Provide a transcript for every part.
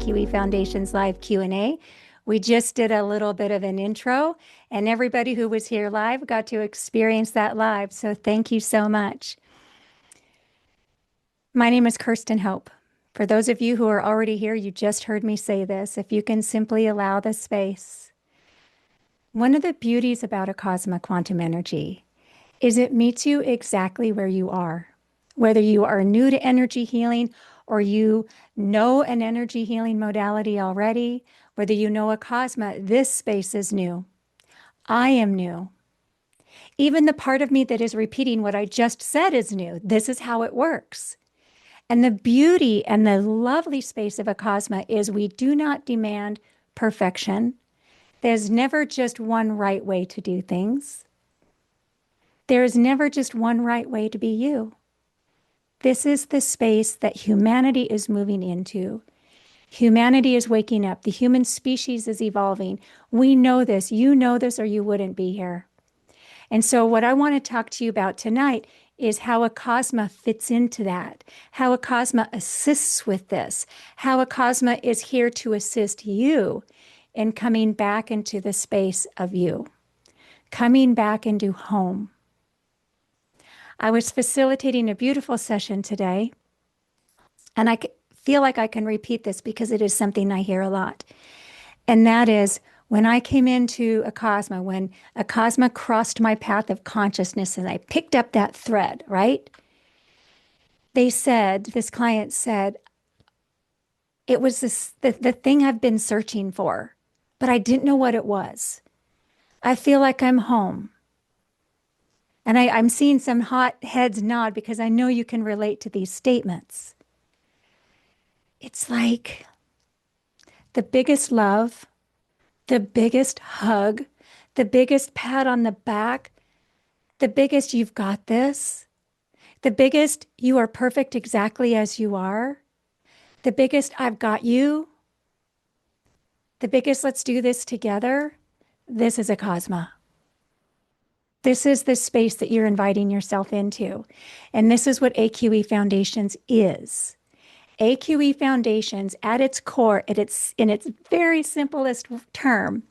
AQE Foundation's live Q&A. We just did a little bit of an intro, and everybody who was here live got to experience that live. So thank you so much. My name is Kirsten Hope. For those of you who are already here, you just heard me say this. If you can simply allow the space. One of the beauties about Acasma Quantum Energy is it meets you exactly where you are. Whether you are new to energy healing or you know an energy healing modality already, whether you know Acasma, this space is new. I am new. Even the part of me that is repeating what I just said is new. This is how it works. And the beauty and the lovely space of Acasma is we do not demand perfection. There's never just one right way to do things. There is never just one right way to be you. This is the space that humanity is moving into. Humanity is waking up. The human species is evolving. We know this. You know this, or you wouldn't be here. And so what I want to talk to you about tonight is how Acasma fits into that, how Acasma assists with this, how Acasma is here to assist you in coming back into the space of you, coming back into home. I was facilitating a beautiful session today, and I feel like I can repeat this because it is something I hear a lot. And that is when I came into Acasma, when Acasma crossed my path of consciousness and I picked up that thread, right? They said, this client said, it was the thing I've been searching for, but I didn't know what it was. I feel like I'm home. And I'm seeing some hot heads nod because I know you can relate to these statements. It's like the biggest love, the biggest hug, the biggest pat on the back, the biggest you've got this, the biggest you are perfect exactly as you are, the biggest I've got you, the biggest let's do this together. This is Acasma. This is the space that you're inviting yourself into. And this is what AQE Foundations is. AQE Foundations, at its core, in its very simplest term,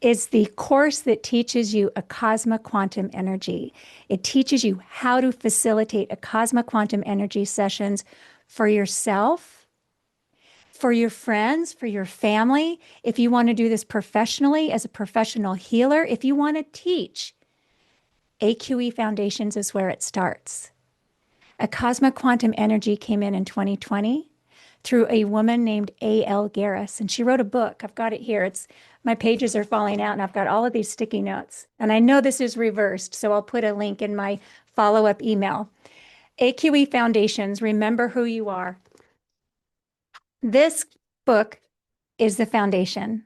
is the course that teaches you Acasma Quantum Energy. It teaches you how to facilitate Acasma Quantum Energy sessions for yourself, for your friends, for your family. If you want to do this professionally as a professional healer, if you want to teach, AQE Foundations is where it starts. Acasma Quantum Energy came in 2020 through a woman named A.L. Garris, and she wrote a book. I've got it here. My pages are falling out, and I've got all of these sticky notes. And I know this is reversed, so I'll put a link in my follow-up email. AQE Foundations, Remember Who You Are. This book is the foundation.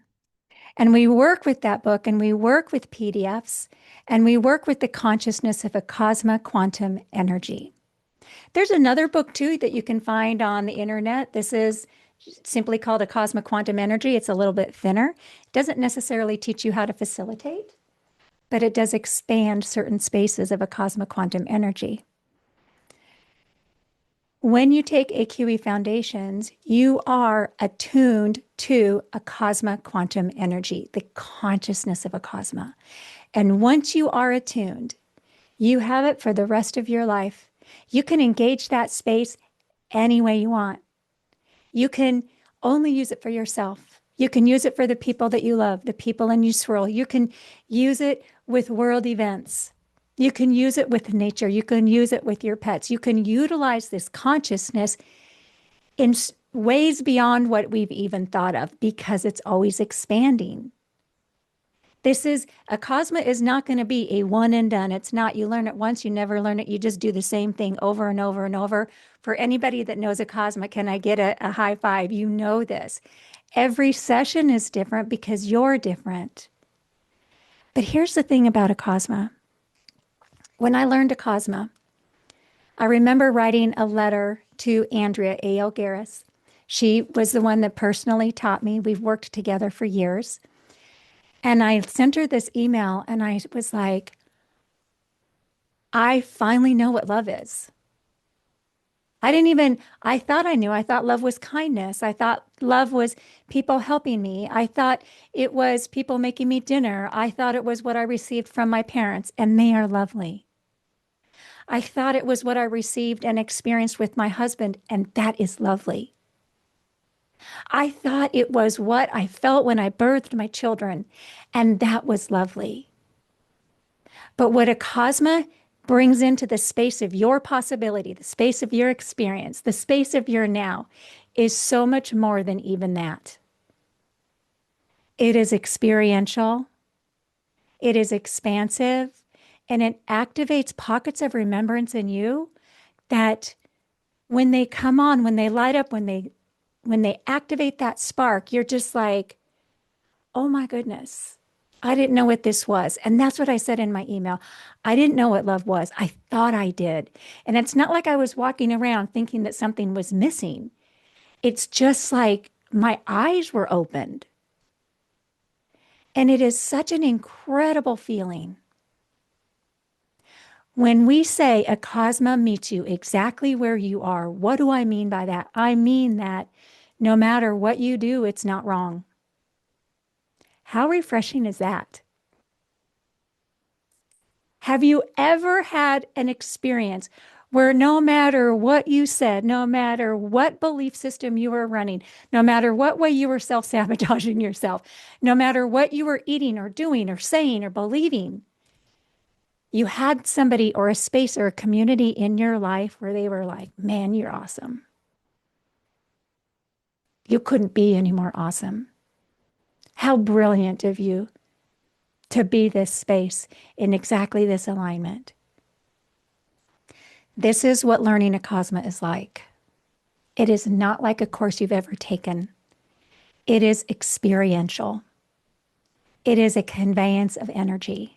And we work with that book, and we work with PDFs, and we work with the consciousness of Acasma Quantum Energy. There's another book, too, that you can find on the internet. This is simply called Acasma Quantum Energy. It's a little bit thinner. It doesn't necessarily teach you how to facilitate, but it does expand certain spaces of Acasma Quantum Energy. When you take AQE Foundations, you are attuned to Acasma Quantum Energy, the consciousness of Acasma. And once you are attuned, you have it for the rest of your life. You can engage that space any way you want. You can only use it for yourself. You can use it for the people that you love, the people in your swirl. You can use it with world events. You can use it with nature. You can use it with your pets. You can utilize this consciousness in ways beyond what we've even thought of because it's always expanding. Acasma is not going to be a one and done. It's not, you learn it once, you never learn it. You just do the same thing over and over and over. For anybody that knows Acasma, can I get a high five? You know this. Every session is different because you're different. But here's the thing about Acasma. When I learned Acasma, I remember writing a letter to Andrea A.L. Garris. She was the one that personally taught me. We've worked together for years. And I sent her this email and I was like, I finally know what love is. I thought I knew. I thought love was kindness. I thought love was people helping me. I thought it was people making me dinner. I thought it was what I received from my parents, and they are lovely. I thought it was what I received and experienced with my husband, and that is lovely. I thought it was what I felt when I birthed my children, and that was lovely. But what Acasma brings into the space of your possibility, the space of your experience, the space of your now, is so much more than even that. It is experiential, it is expansive, and it activates pockets of remembrance in you that when they come on, when they light up, when they activate that spark, you're just like, oh my goodness, I didn't know what this was. And that's what I said in my email. I didn't know what love was. I thought I did. And it's not like I was walking around thinking that something was missing. It's just like my eyes were opened. And it is such an incredible feeling. When we say Acasma meets you exactly where you are, what do I mean by that? I mean that no matter what you do, it's not wrong. How refreshing is that? Have you ever had an experience where no matter what you said, no matter what belief system you were running, no matter what way you were self-sabotaging yourself, no matter what you were eating or doing or saying or believing, you had somebody or a space or a community in your life where they were like, man, you're awesome. You couldn't be any more awesome. How brilliant of you to be this space in exactly this alignment. This is what learning Acasma is like. It is not like a course you've ever taken. It is experiential. It is a conveyance of energy.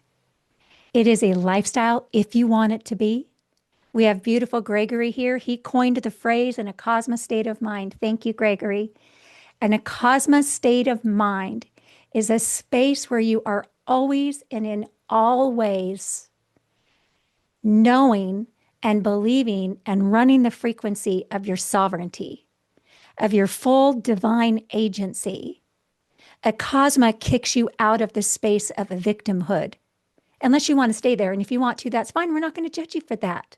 It is a lifestyle if you want it to be. We have beautiful Gregory here. He coined the phrase an Acasma state of mind. Thank you, Gregory. An Acasma state of mind is a space where you are always and in all ways knowing and believing and running the frequency of your sovereignty, of your full divine agency. Acasma kicks you out of the space of a victimhood, unless you want to stay there. And if you want to, that's fine. We're not going to judge you for that.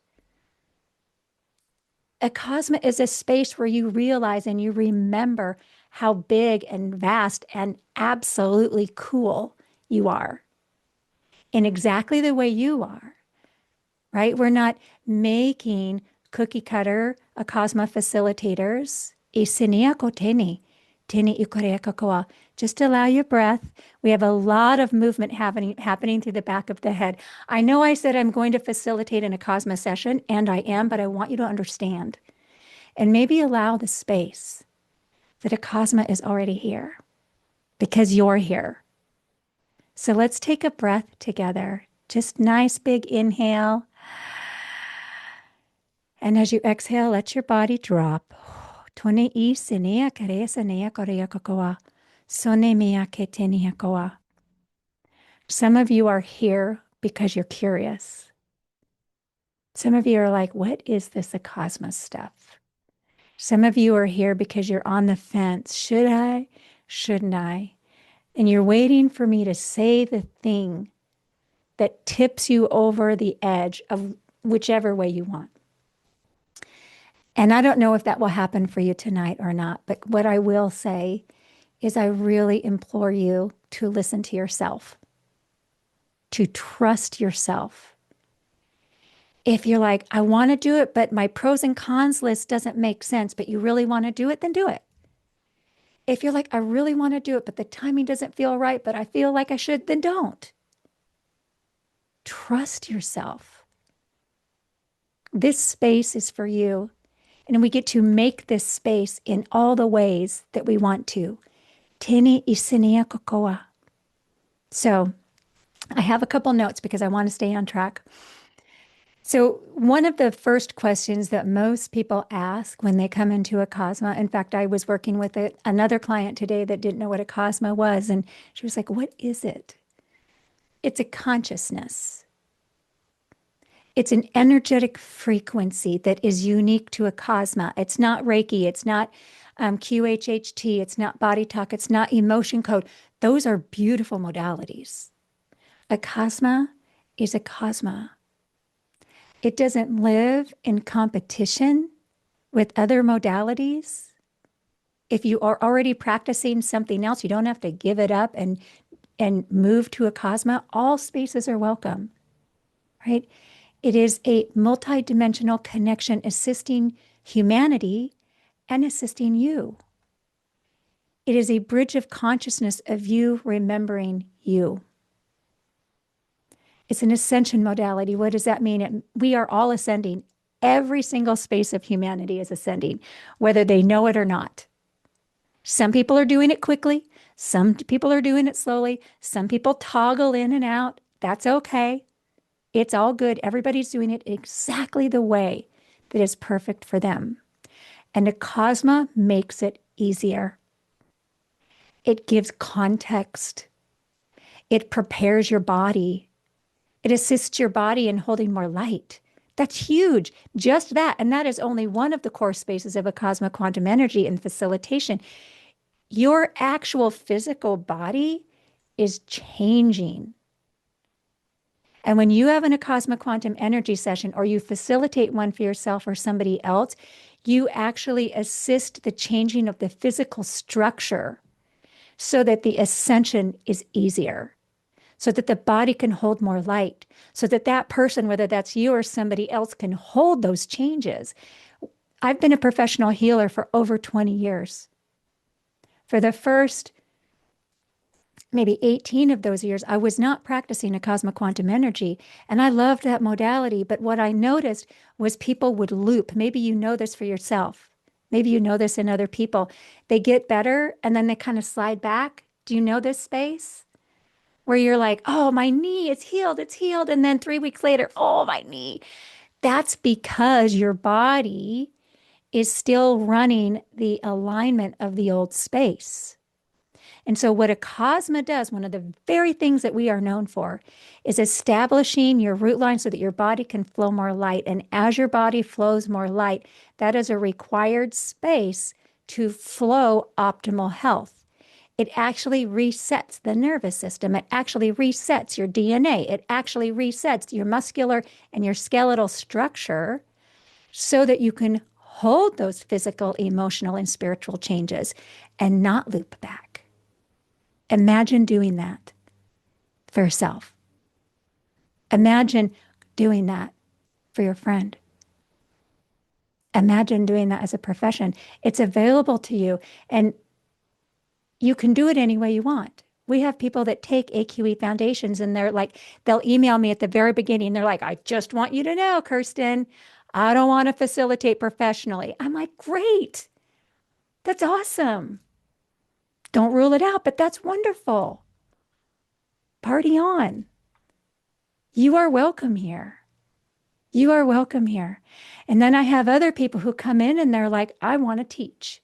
Acasma is a space where you realize and you remember how big and vast and absolutely cool you are in exactly the way you are. Right? We're not making cookie cutter Acasma facilitators. Just allow your breath. We have a lot of movement happening through the back of the head. I know I said I'm going to facilitate an Acasma session, and I am, but I want you to understand. And maybe allow the space that Acasma is already here because you're here. So let's take a breath together. Just nice big inhale. And as you exhale, let your body drop. Some of you are here because you're curious. Some of you are like, what is this Acasma stuff? Some of you are here because you're on the fence. Should I? Shouldn't I? And you're waiting for me to say the thing that tips you over the edge of whichever way you want. And I don't know if that will happen for you tonight or not, but what I will say is I really implore you to listen to yourself, to trust yourself. If you're like, I want to do it, but my pros and cons list doesn't make sense, but you really want to do it, then do it. If you're like, I really want to do it, but the timing doesn't feel right, but I feel like I should, then don't. Trust yourself. This space is for you. And we get to make this space in all the ways that we want to. Tene isinia kokoa. So I have a couple notes because I want to stay on track. So one of the first questions that most people ask when they come into Acasma, in fact, I was working with another client today that didn't know what Acasma was, and she was like, what is it? It's a consciousness. It's an energetic frequency that is unique to Acasma. It's not Reiki. It's not QHHT. It's not body talk. It's not emotion code. Those are beautiful modalities. Acasma is Acasma. It doesn't live in competition with other modalities. If you are already practicing something else, you don't have to give it up and move to Acasma. All spaces are welcome, right? It is a multidimensional connection assisting humanity and assisting you. It is a bridge of consciousness of you remembering you. It's an ascension modality. What does that mean? We are all ascending. Every single space of humanity is ascending, whether they know it or not. Some people are doing it quickly. Some people are doing it slowly. Some people toggle in and out. That's okay. It's all good. Everybody's doing it exactly the way that is perfect for them. And Acasma makes it easier. It gives context. It prepares your body. It assists your body in holding more light. That's huge. Just that. And that is only one of the core spaces of Acasma Quantum Energy and facilitation. Your actual physical body is changing. And when you have an Acasma Quantum Energy session or you facilitate one for yourself or somebody else, you actually assist the changing of the physical structure so that the ascension is easier, so that the body can hold more light, so that that person, whether that's you or somebody else, can hold those changes. I've been a professional healer for over 20 years. For the first maybe 18 of those years, I was not practicing Acasma Quantum Energy, and I loved that modality. But what I noticed was people would loop. Maybe you know this for yourself. Maybe you know this in other people. They get better, and then they kind of slide back. Do you know this space? Where you're like, oh, my knee, it's healed, it's healed. And then 3 weeks later, oh, my knee. That's because your body is still running the alignment of the old space. And so what Acasma does, one of the very things that we are known for, is establishing your root line so that your body can flow more light. And as your body flows more light, that is a required space to flow optimal health. It actually resets the nervous system. It actually resets your DNA. It actually resets your muscular and your skeletal structure so that you can hold those physical, emotional, and spiritual changes and not loop back. Imagine doing that for yourself. Imagine doing that for your friend. Imagine doing that as a profession. It's available to you, and you can do it any way you want. We have people that take AQE foundations and they're like, they'll email me at the very beginning. They're like, I just want you to know, Kirsten, I don't want to facilitate professionally. I'm like, great. That's awesome. Don't rule it out, but that's wonderful. Party on. You are welcome here. You are welcome here. And then I have other people who come in and they're like, I want to teach.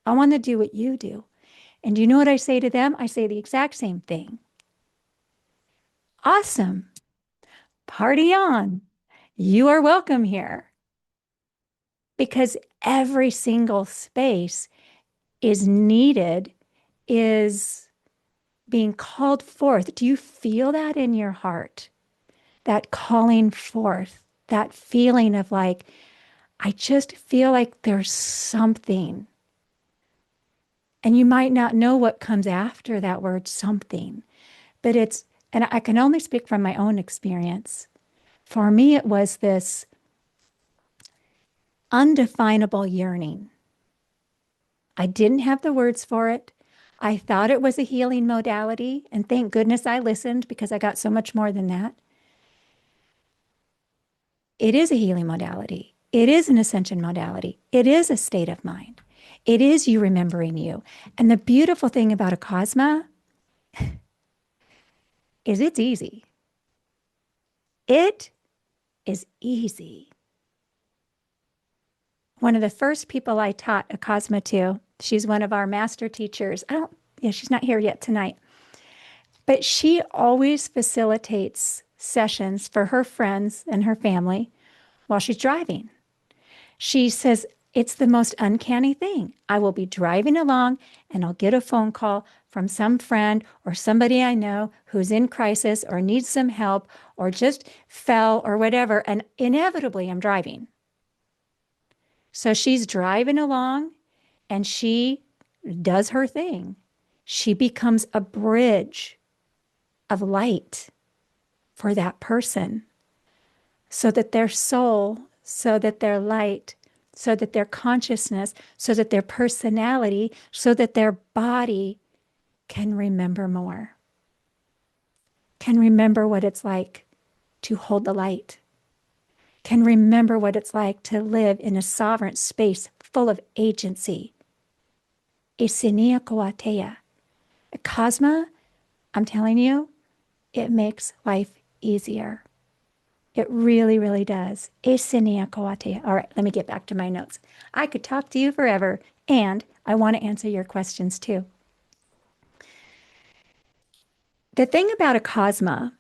I want to do what you do. And you know what I say to them? I say the exact same thing. Awesome. Party on. You are welcome here. Because every single space is needed, is being called forth. Do you feel that in your heart? That calling forth, that feeling of like, I just feel like there's something. And you might not know what comes after that word something, but it's, and I can only speak from my own experience. For me, it was this undefinable yearning. I didn't have the words for it. I thought it was a healing modality, and thank goodness I listened because I got so much more than that. It is a healing modality. It is an ascension modality. It is a state of mind. It is you remembering you. And the beautiful thing about Acasma is it's easy. It is easy. One of the first people I taught Acasma to, she's one of our master teachers. She's not here yet tonight. But she always facilitates sessions for her friends and her family while she's driving. She says, it's the most uncanny thing. I will be driving along and I'll get a phone call from some friend or somebody I know who's in crisis or needs some help or just fell or whatever. And inevitably, I'm driving. So she's driving along and she does her thing. She becomes a bridge of light for that person so that their soul, so that their light, so that their consciousness, so that their personality, so that their body can remember more, can remember what it's like to hold the light, can remember what it's like to live in a sovereign space full of agency. Isinia koatea. Acasma, I'm telling you, it makes life easier. It really, really does. Isinia koatea. All right, let me get back to my notes. I could talk to you forever, and I want to answer your questions too. The thing about Acasma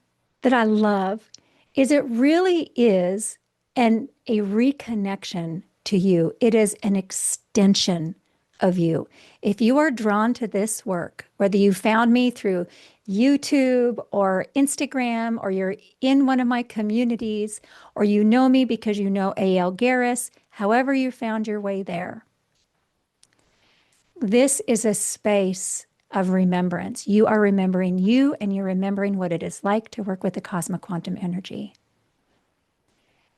that I love is it really is a reconnection to you. It is an extension of you. If you are drawn to this work, whether you found me through YouTube or Instagram, or you're in one of my communities, or you know me because you know A.L. Garris, however you found your way there, this is a space of remembrance. You are remembering you, and you're remembering what it is like to work with the Acasma Quantum Energy.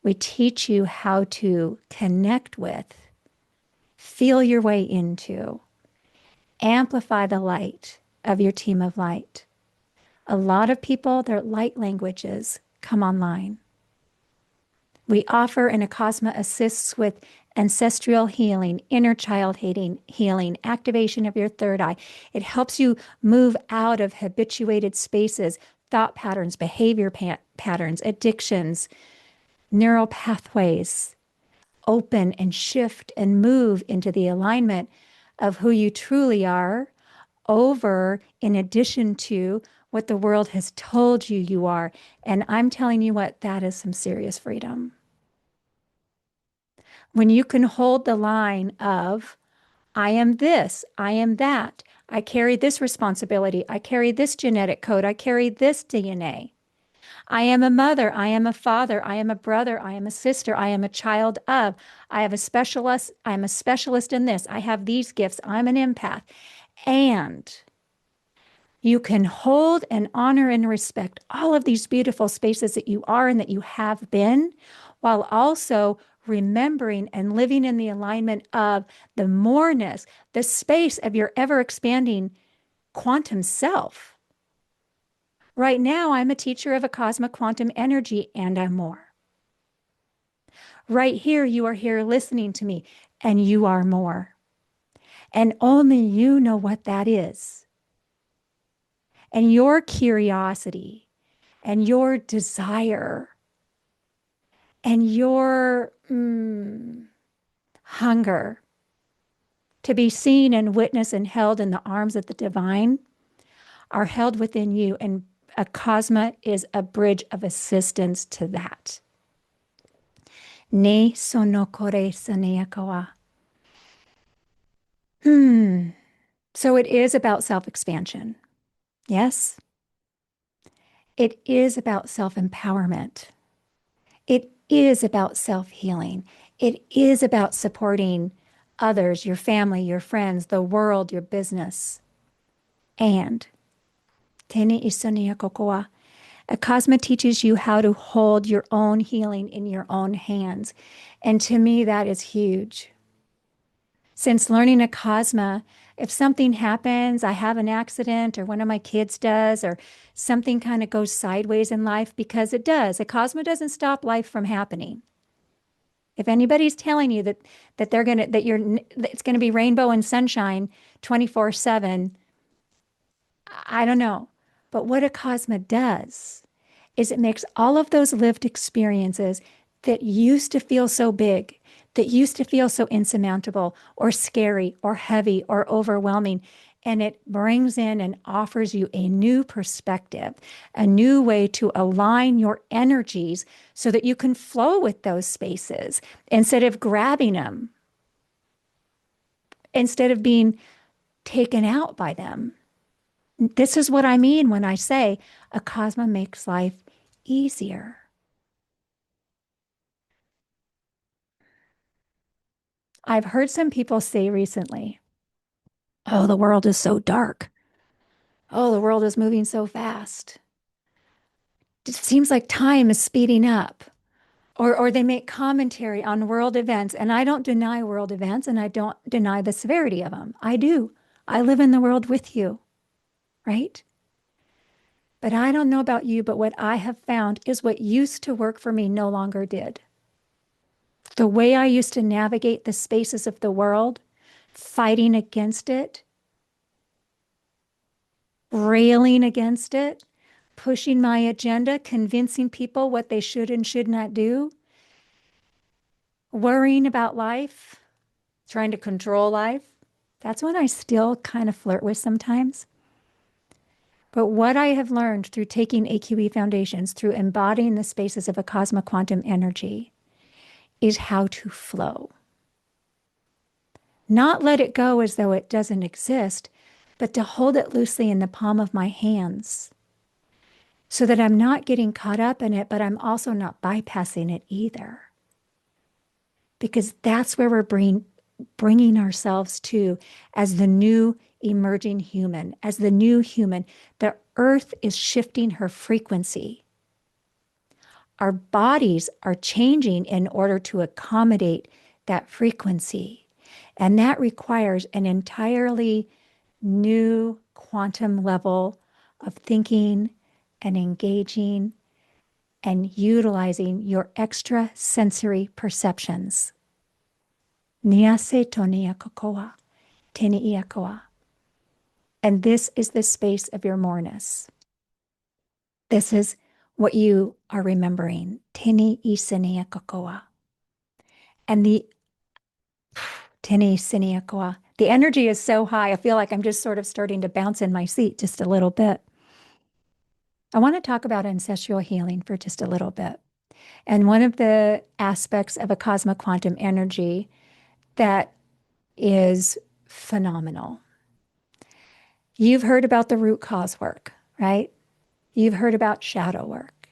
We teach you how to connect with, feel your way into, amplify the light of your team of light. A lot of people, their light languages come online. We offer, and Acasma assists with ancestral healing, inner child healing, activation of your third eye. It helps you move out of habituated spaces, thought patterns, behavior patterns, addictions, neural pathways. Open and shift and move into the alignment of who you truly are, over in addition to what the world has told you you are. And I'm telling you what, that is some serious freedom. When you can hold the line of, I am this, I am that, I carry this responsibility, I carry this genetic code, I carry this DNA. I am a mother, I am a father, I am a brother, I am a sister, I am a child of, I am a specialist in this, I have these gifts, I'm an empath. And you can hold and honor and respect all of these beautiful spaces that you are and that you have been, while also remembering and living in the alignment of the moreness, the space of your ever-expanding quantum self. Right now, I'm a teacher of Acasma Quantum Energy, and I'm more. Right here, you are here listening to me, and you are more. And only you know what that is. And your curiosity and your desire and your hunger to be seen and witnessed and held in the arms of the divine are held within you. And Acasma is a bridge of assistance to that. Ne sonokore saneakawa. So it is about self-expansion. Yes? It is about self-empowerment. It is about self-healing. It is about supporting others, your family, your friends, the world, your business. And Tene isonia kokoa. Acasma teaches you how to hold your own healing in your own hands. And to me, that is huge. Since learning Acasma, if something happens, I have an accident or one of my kids does, or something kind of goes sideways in life, because it does. Acasma doesn't stop life from happening. If anybody's telling you that it's gonna be rainbow and sunshine 24/7, I don't know. But what Acasma does is it makes all of those lived experiences that used to feel so big, that used to feel so insurmountable or scary or heavy or overwhelming, and it brings in and offers you a new perspective, a new way to align your energies so that you can flow with those spaces instead of grabbing them, instead of being taken out by them. This is what I mean when I say Acasma makes life easier. I've heard some people say recently, oh, the world is so dark. Oh, the world is moving so fast. It seems like time is speeding up. Or they make commentary on world events. And I don't deny world events and I don't deny the severity of them. I do. I live in the world with you, right? But I don't know about you, but what I have found is what used to work for me no longer did. The way I used to navigate the spaces of the world, fighting against it, railing against it, pushing my agenda, convincing people what they should and should not do, worrying about life, trying to control life. That's what I still kind of flirt with sometimes. But what I have learned through taking AQE foundations, through embodying the spaces of Acasma Quantum Energy, is how to flow. Not let it go as though it doesn't exist, but to hold it loosely in the palm of my hands so that I'm not getting caught up in it, but I'm also not bypassing it either. Because that's where we're bringing ourselves to as the new emerging human, as the new human. The earth is shifting her frequency. Our bodies are changing in order to accommodate that frequency. And that requires an entirely new quantum level of thinking and engaging and utilizing your extrasensory perceptions. Niase tonia kokoa, teni iakoa. And this is the space of your moreness. This is what you are remembering. Teni isenia kokoa. And the teni isenia koa. The energy is so high, I feel like I'm just sort of starting to bounce in my seat just a little bit. I want to talk about ancestral healing for just a little bit. And one of the aspects of Acasma Quantum Energy that is phenomenal. You've heard about the root cause work, right? You've heard about shadow work.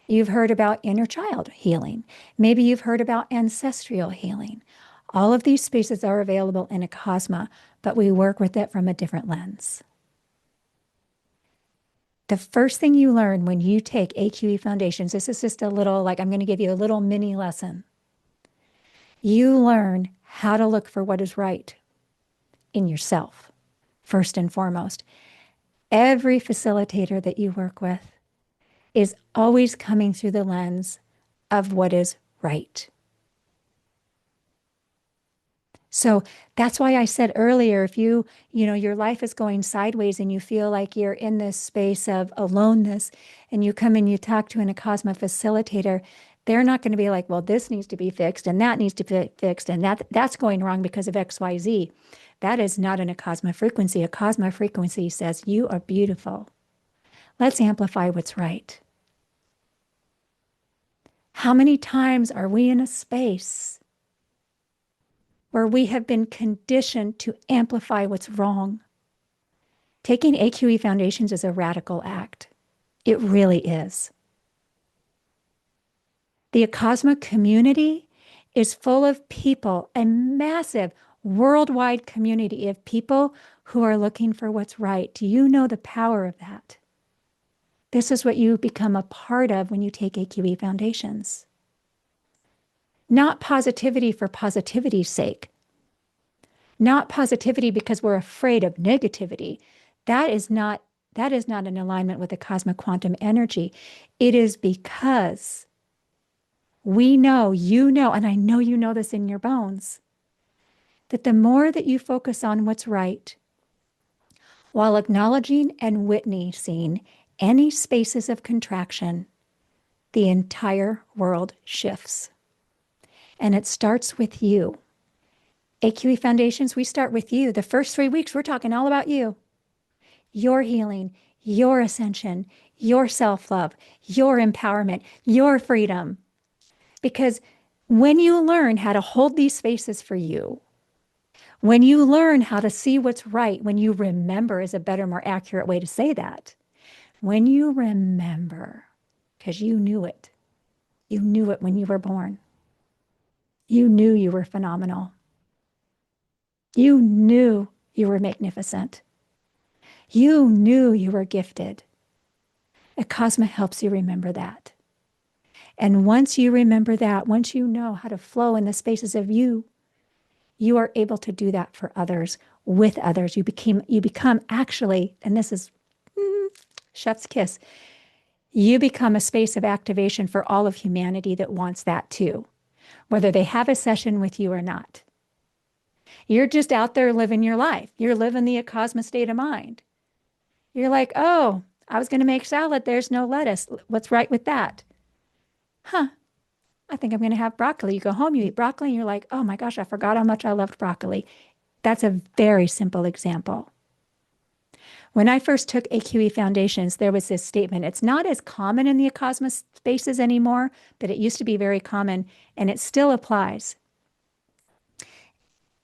You've heard about inner child healing. Maybe you've heard about ancestral healing. All of these spaces are available in Acasma, but we work with it from a different lens. The first thing you learn when you take AQE foundations, this is just a little, like I'm going to give you a little mini lesson. You learn how to look for what is right in yourself, first and foremost. Every facilitator that you work with is always coming through the lens of what is right. So that's why I said earlier, if your life is going sideways and you feel like you're in this space of aloneness and you come and you talk to an Acasma facilitator, they're not going to be like, well, this needs to be fixed and that needs to be fixed and that's going wrong because of XYZ. That is not an Acasma frequency. Acasma frequency says, you are beautiful. Let's amplify what's right. How many times are we in a space where we have been conditioned to amplify what's wrong? Taking AQE foundations is a radical act. It really is. The Acasma community is full of people, a massive worldwide community of people who are looking for what's right. Do you know the power of that? This is what you become a part of when you take AQE foundations. Not positivity for positivity's sake. Not positivity because we're afraid of negativity. That is not in alignment with the Acasma Quantum Energy. It is because we know, and I know you know this in your bones, that the more that you focus on what's right, while acknowledging and witnessing any spaces of contraction, the entire world shifts. And it starts with you. AQE Foundations, we start with you. The first 3 weeks, we're talking all about you, your healing, your ascension, your self love, your empowerment, your freedom. Because when you learn how to hold these spaces for you, when you learn how to see what's right, when you remember is a better, more accurate way to say that. When you remember, because you knew it when you were born. You knew you were phenomenal. You knew you were magnificent. You knew you were gifted. Acasma helps you remember that. And once you remember that, once you know how to flow in the spaces of you, you are able to do that for others, with others. You become actually, and this is chef's kiss, you become a space of activation for all of humanity that wants that too, whether they have a session with you or not. You're just out there living your life. You're living the Acasma state of mind. You're like, oh, I was going to make salad. There's no lettuce. What's right with that? Huh. I think I'm going to have broccoli. You go home, you eat broccoli, and you're like, oh my gosh, I forgot how much I loved broccoli. That's a very simple example. When I first took AQE Foundations, there was this statement. It's not as common in the Acasma spaces anymore, but it used to be very common, and it still applies.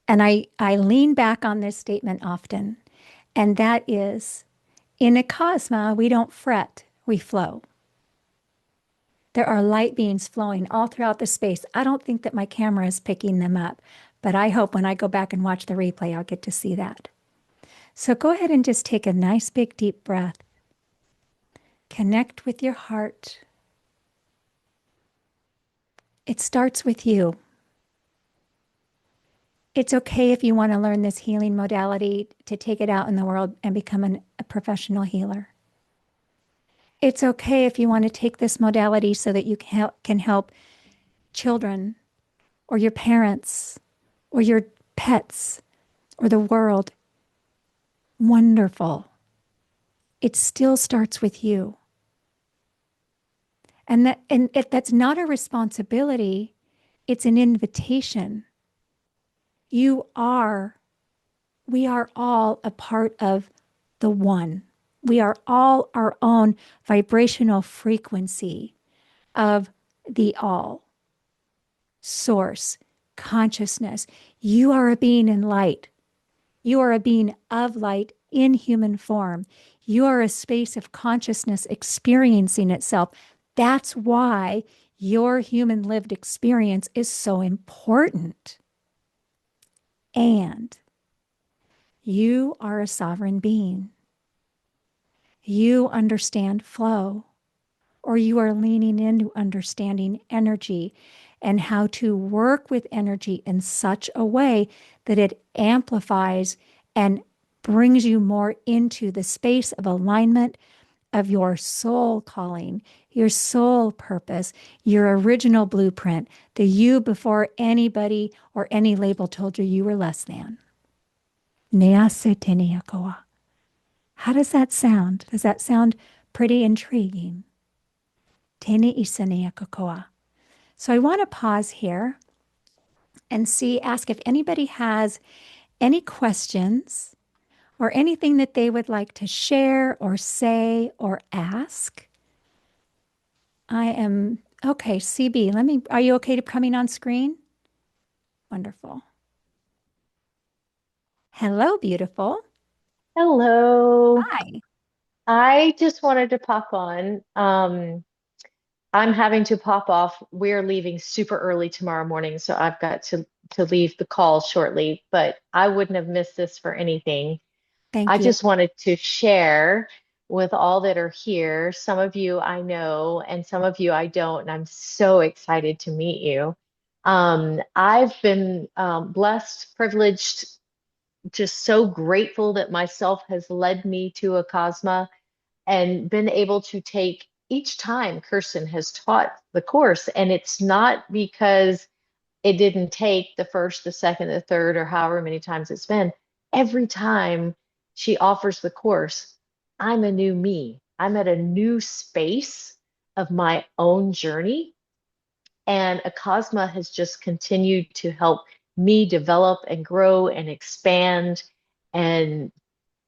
And I lean back on this statement often, and that is, in Acasma, we don't fret, we flow. There are light beings flowing all throughout the space. I don't think that my camera is picking them up, but I hope when I go back and watch the replay, I'll get to see that. So go ahead and just take a nice big deep breath. Connect with your heart. It starts with you. It's okay if you want to learn this healing modality to take it out in the world and become a professional healer. It's okay if you want to take this modality so that you can help children or your parents or your pets or the world. Wonderful. It still starts with you. And that's not a responsibility, it's an invitation. You are, we are all a part of the one. We are all our own vibrational frequency of the all. Source, consciousness. You are a being in light. You are a being of light in human form. You are a space of consciousness experiencing itself. That's why your human lived experience is so important. And you are a sovereign being. You understand flow, or you are leaning into understanding energy and how to work with energy in such a way that it amplifies and brings you more into the space of alignment of your soul calling, your soul purpose, your original blueprint, the you before anybody or any label told you were less than. Nease teniakoa. How does that sound? Does that sound pretty intriguing? Tene isaniakokoa. So I want to pause here and ask if anybody has any questions or anything that they would like to share or say or ask. I am, okay, CB, are you okay to coming on screen? Wonderful. Hello, beautiful. Hello. Hi. I just wanted to pop on. I'm having to pop off. We're leaving super early tomorrow morning, so I've got to leave the call shortly, but I wouldn't have missed this for anything. I Thank you. just wanted to share with all that are here. Some of you I know, and some of you I don't, and I'm so excited to meet you. I've been blessed, privileged, just so grateful that myself has led me to a Cosma and been able to take each time Kirsten has taught the course. And it's not because it didn't take the first, the second, the third, or however many times it's been. Every time she offers the course, I'm a new me. I'm at a new space of my own journey. And Acasma has just continued to help me develop and grow and expand and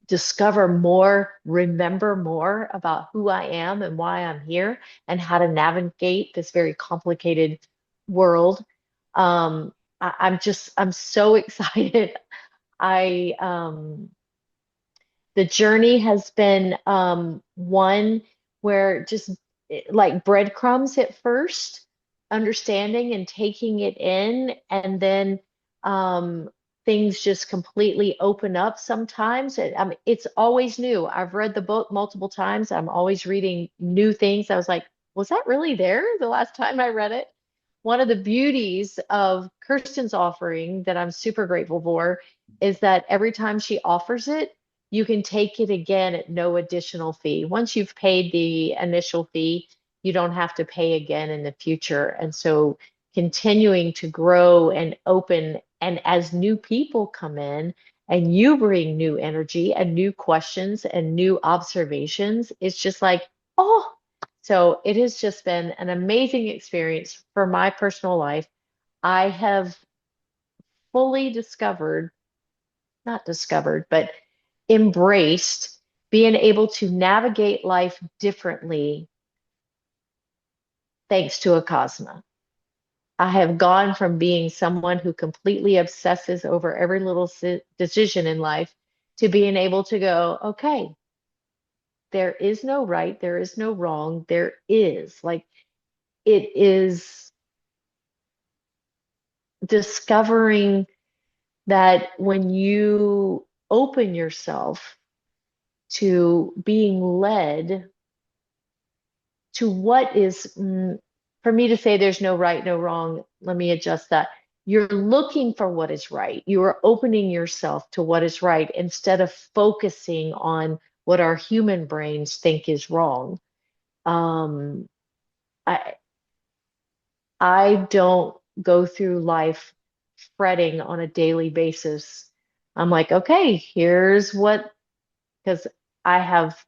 discover more, remember more about who I am and why I'm here and how to navigate this very complicated world. I'm so excited. I The journey has been one where just like breadcrumbs at first, understanding and taking it in, and then um, things just completely open up sometimes. It's always new. I've read the book multiple times. I'm always reading new things. I was like, was that really there the last time I read it? One of the beauties of Kirsten's offering that I'm super grateful for is that every time she offers it, you can take it again at no additional fee. Once you've paid the initial fee, you don't have to pay again in the future. And so continuing to grow and open, and as new people come in and you bring new energy and new questions and new observations, it's just like, oh, so it has just been an amazing experience for my personal life. I have fully discovered, not discovered, but embraced being able to navigate life differently thanks to Acasma. I have gone from being someone who completely obsesses over every little decision in life to being able to go, okay, there is no right, there is no wrong, there is. Like, it is discovering that when you open yourself to being led to what is, for me to say there's no right, no wrong, let me adjust that. You're looking for what is right. You are opening yourself to what is right instead of focusing on what our human brains think is wrong. Um, I I don't go through life fretting on a daily basis. I'm like, okay, here's what, because I have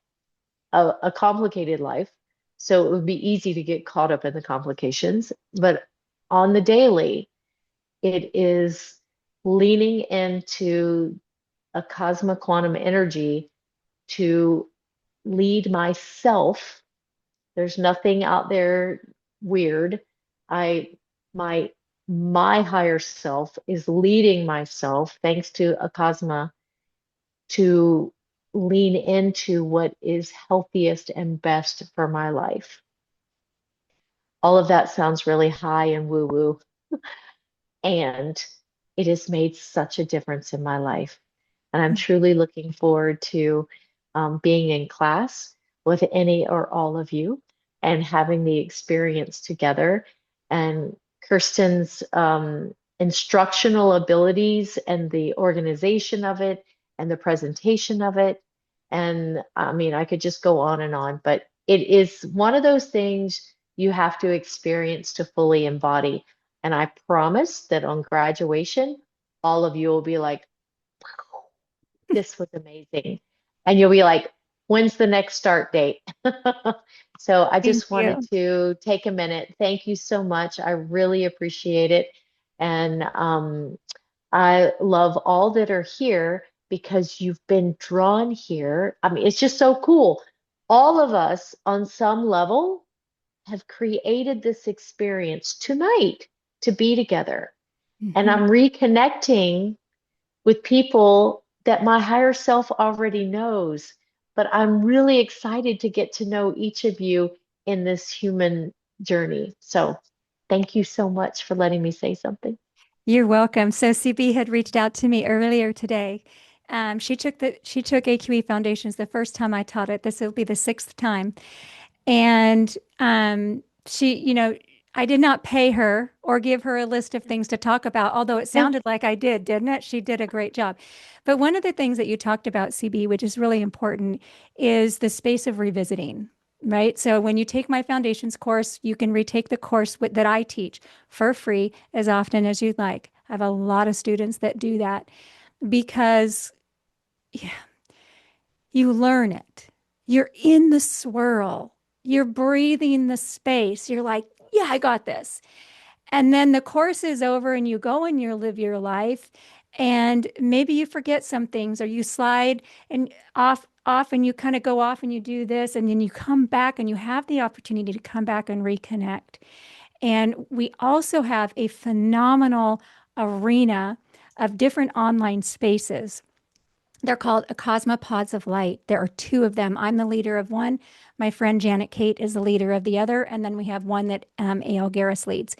a complicated life. So it would be easy to get caught up in the complications. But on the daily, it is leaning into a Cosma Quantum Energy to lead myself. There's nothing out there weird. I my my higher self is leading myself thanks to Acasma to lean into what is healthiest and best for my life. All of that sounds really high and woo-woo, and it has made such a difference in my life. And I'm truly looking forward to being in class with any or all of you and having the experience together. And Kirsten's instructional abilities and the organization of it and the presentation of it. And I mean, I could just go on and on, but it is one of those things you have to experience to fully embody. And I promise that on graduation, all of you will be like, this was amazing. And you'll be like, when's the next start date? So I Thank just wanted you. to take a minute. Thank you so much. I really appreciate it. And I love all that are here because you've been drawn here. I mean, it's just so cool. All of us on some level have created this experience tonight to be together. And Mhm. I'm reconnecting with people that my higher self already knows. But I'm really excited to get to know each of you in this human journey. So thank you so much for letting me say something. You're welcome. So CB had reached out to me earlier today. She took AQE Foundations the first time I taught it. This will be the sixth time. And I did not pay her or give her a list of things to talk about, although it Yeah. sounded like I did, didn't it? She did a great job. But one of the things that you talked about, CB, which is really important, is the space of revisiting, right? So when you take my foundations course, you can retake the course that I teach for free as often as you'd like. I have a lot of students that do that because yeah, you learn it. You're in the swirl. You're breathing the space. You're like, yeah, I got this. And then the course is over and you go and you live your life and maybe you forget some things or you slide and off and you kind of go off and you do this and then you come back and you have the opportunity to come back and reconnect. And we also have a phenomenal arena of different online spaces. They're called Acasma Pods of Light. There are two of them. I'm the leader of one. My friend Janet Kate is the leader of the other. And then we have one that A.L. Garris leads.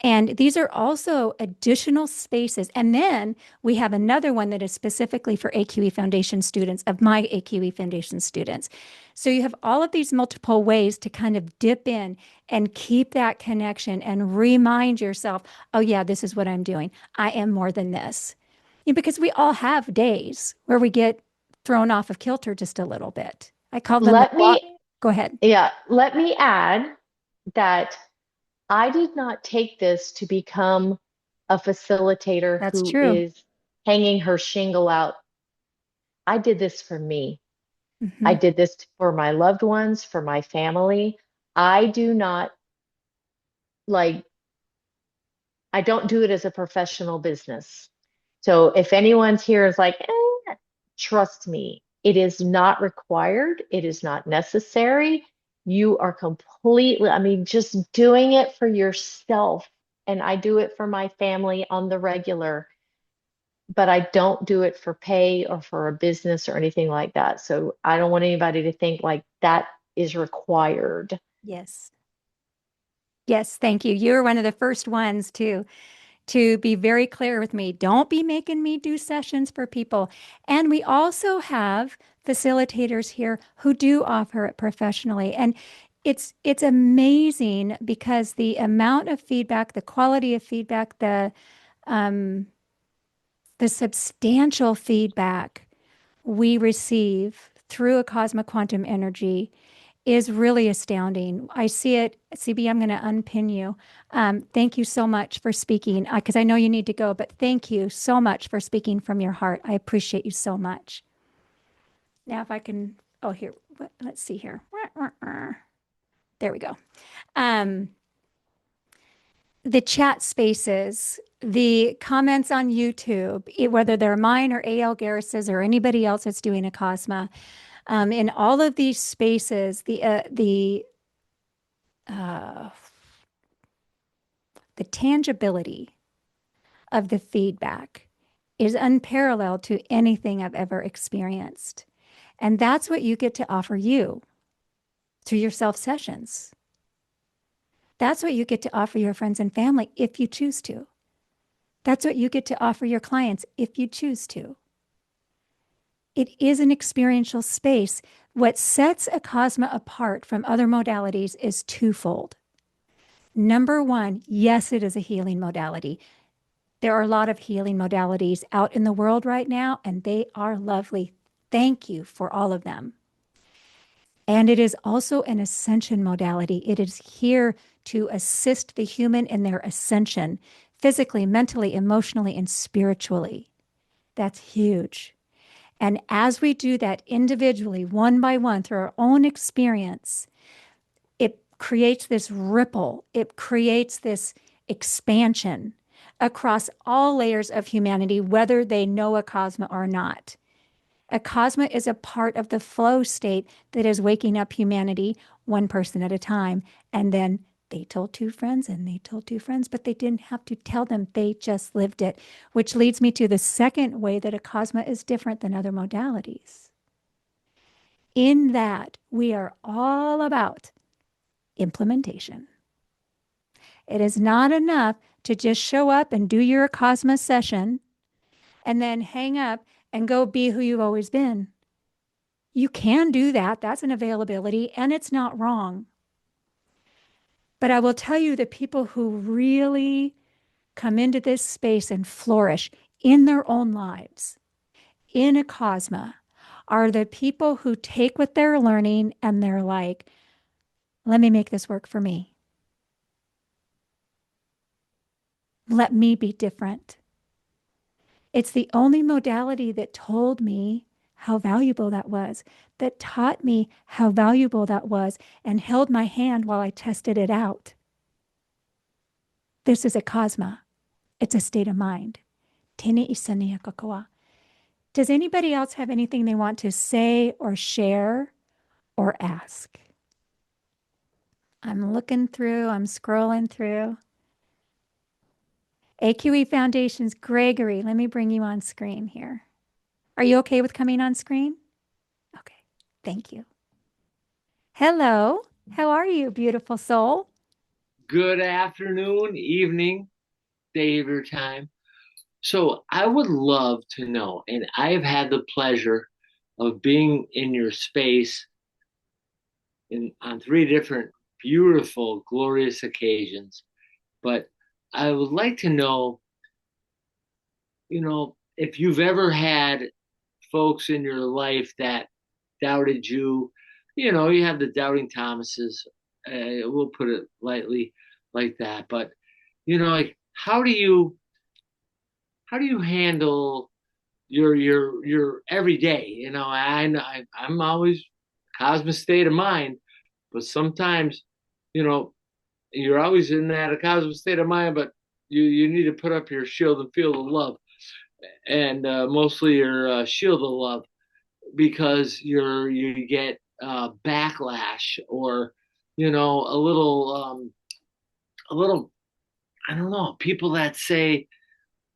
And these are also additional spaces. And then we have another one that is specifically for AQE Foundation students, of my AQE Foundation students. So you have all of these multiple ways to kind of dip in and keep that connection and remind yourself, oh, yeah, this is what I'm doing. I am more than this. Because we all have days where we get thrown off of kilter just a little bit. I call them the Let walk. me, Go ahead. yeah, let me add that I did not take this to become a facilitator That's who true. is hanging her shingle out. I did this for me. I Hmm. did this for my loved ones, for my family. I do not like, I don't do it as a professional business. So if anyone's here is like, trust me, it is not required. It is not necessary. You are completely, I mean, just doing it for yourself. And I do it for my family on the regular, but I don't do it for pay or for a business or anything like that. So I don't want anybody to think like that is required. Yes. Yes, thank you. You were one of the first ones to be very clear with me. Don't be making me do sessions for people. And we also have facilitators here who do offer it professionally. And it's amazing because the amount of feedback, the quality of feedback, um, the substantial feedback we receive through a Cosmic Quantum Energy is really astounding. I see it. CB, I'm going to unpin you. Thank you so much for speaking because I know you need to go, but thank you so much for speaking from your heart. I appreciate you so much. Now, if I can, oh, here, let's see here. There we go. Um, the chat spaces, the comments on YouTube, whether they're mine or A.L. Garris's or anybody else that's doing a Cosma, in all of these spaces, uh, the tangibility of the feedback is unparalleled to anything I've ever experienced. And that's what you get to offer you through your self sessions. That's what you get to offer your friends and family if you choose to. That's what you get to offer your clients if you choose to. It is an experiential space. What sets a Cosma apart from other modalities is twofold. Number one, yes, it is a healing modality. There are a lot of healing modalities out in the world right now, and they are lovely. Thank you for all of them. And it is also an ascension modality. It is here to assist the human in their ascension, physically, mentally, emotionally, and spiritually. That's huge. And as we do that individually, one by one, through our own experience, it creates this ripple, it creates this expansion across all layers of humanity, whether they know a Cosma or not. A Cosma is a part of the flow state that is waking up humanity one person at a time. And then they told two friends and they told two friends, but they didn't have to tell them. They just lived it, which leads me to the second way that a Cosma is different than other modalities. In that we are all about implementation. It is not enough to just show up and do your Cosmos session and then hang up and go be who you've always been. You can do that. That's an availability and it's not wrong. But I will tell you that people who really come into this space and flourish in their own lives, in a Cosma, are the people who take what they're learning and they're like, let me make this work for me. Let me be different. It's the only modality that told me how valuable that was, that taught me how valuable that was, and held my hand while I tested it out. This is a Acasma. It's a state of mind. Tene isania kokoa. Does anybody else have anything they want to say or share or ask? I'm looking through, I'm scrolling through. AQE Foundation's Gregory, let me bring you on screen here. Are you okay with coming on screen? Okay, thank you. Hello, how are you, beautiful soul? Good afternoon, evening, day of your time. So I would love to know, and I've had the pleasure of being in your space on three different beautiful, glorious occasions. But I would like to know, if you've ever had folks in your life that doubted you. You have the doubting Thomases. We'll put it lightly like that. But like how do you handle your everyday? I'm always cosmic state of mind, but sometimes you know you're always in that cosmic state of mind, but you need to put up your shield and feel the love, and mostly your shield of love because you get backlash or a little I don't know, people that say,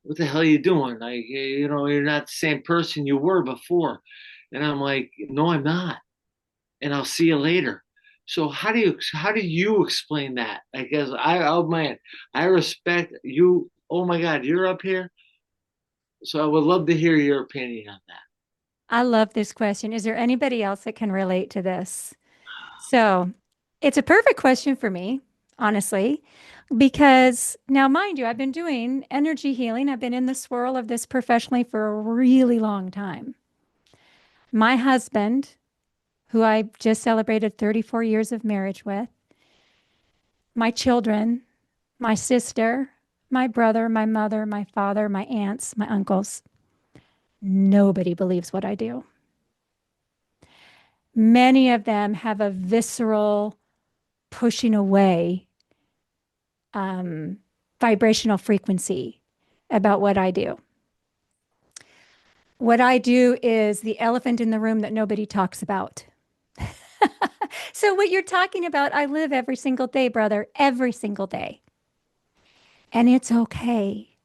what the hell are you doing? Like, you're not the same person you were before. And I'm like, no, I'm not. And I'll see you later. So how do you explain that? I guess oh man, I respect you. Oh my God, you're up here. So I would love to hear your opinion on that. I love this question. Is there anybody else that can relate to this? So it's a perfect question for me, honestly, because now, mind you, I've been doing energy healing. I've been in the swirl of this professionally for a really long time. My husband, who I just celebrated 34 years of marriage with, my children, my sister, my brother, my mother, my father, my aunts, my uncles, nobody believes what I do. Many of them have a visceral pushing away um, vibrational frequency about what I do. What I do is the elephant in the room that nobody talks about. So, what you're talking about, I live every single day, brother, every single day. And it's okay.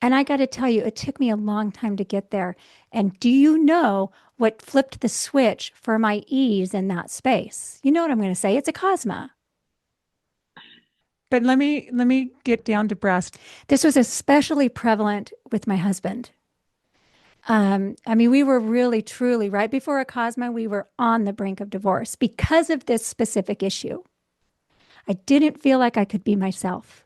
And I got to tell you, it took me a long time to get there. And do you know what flipped the switch for my ease in that space? You know what I'm going to say? It's Acasma. But let me get down to brass. This was especially prevalent with my husband. I mean, we were really, truly, right before Acasma, we were on the brink of divorce because of this specific issue. I didn't feel like I could be myself.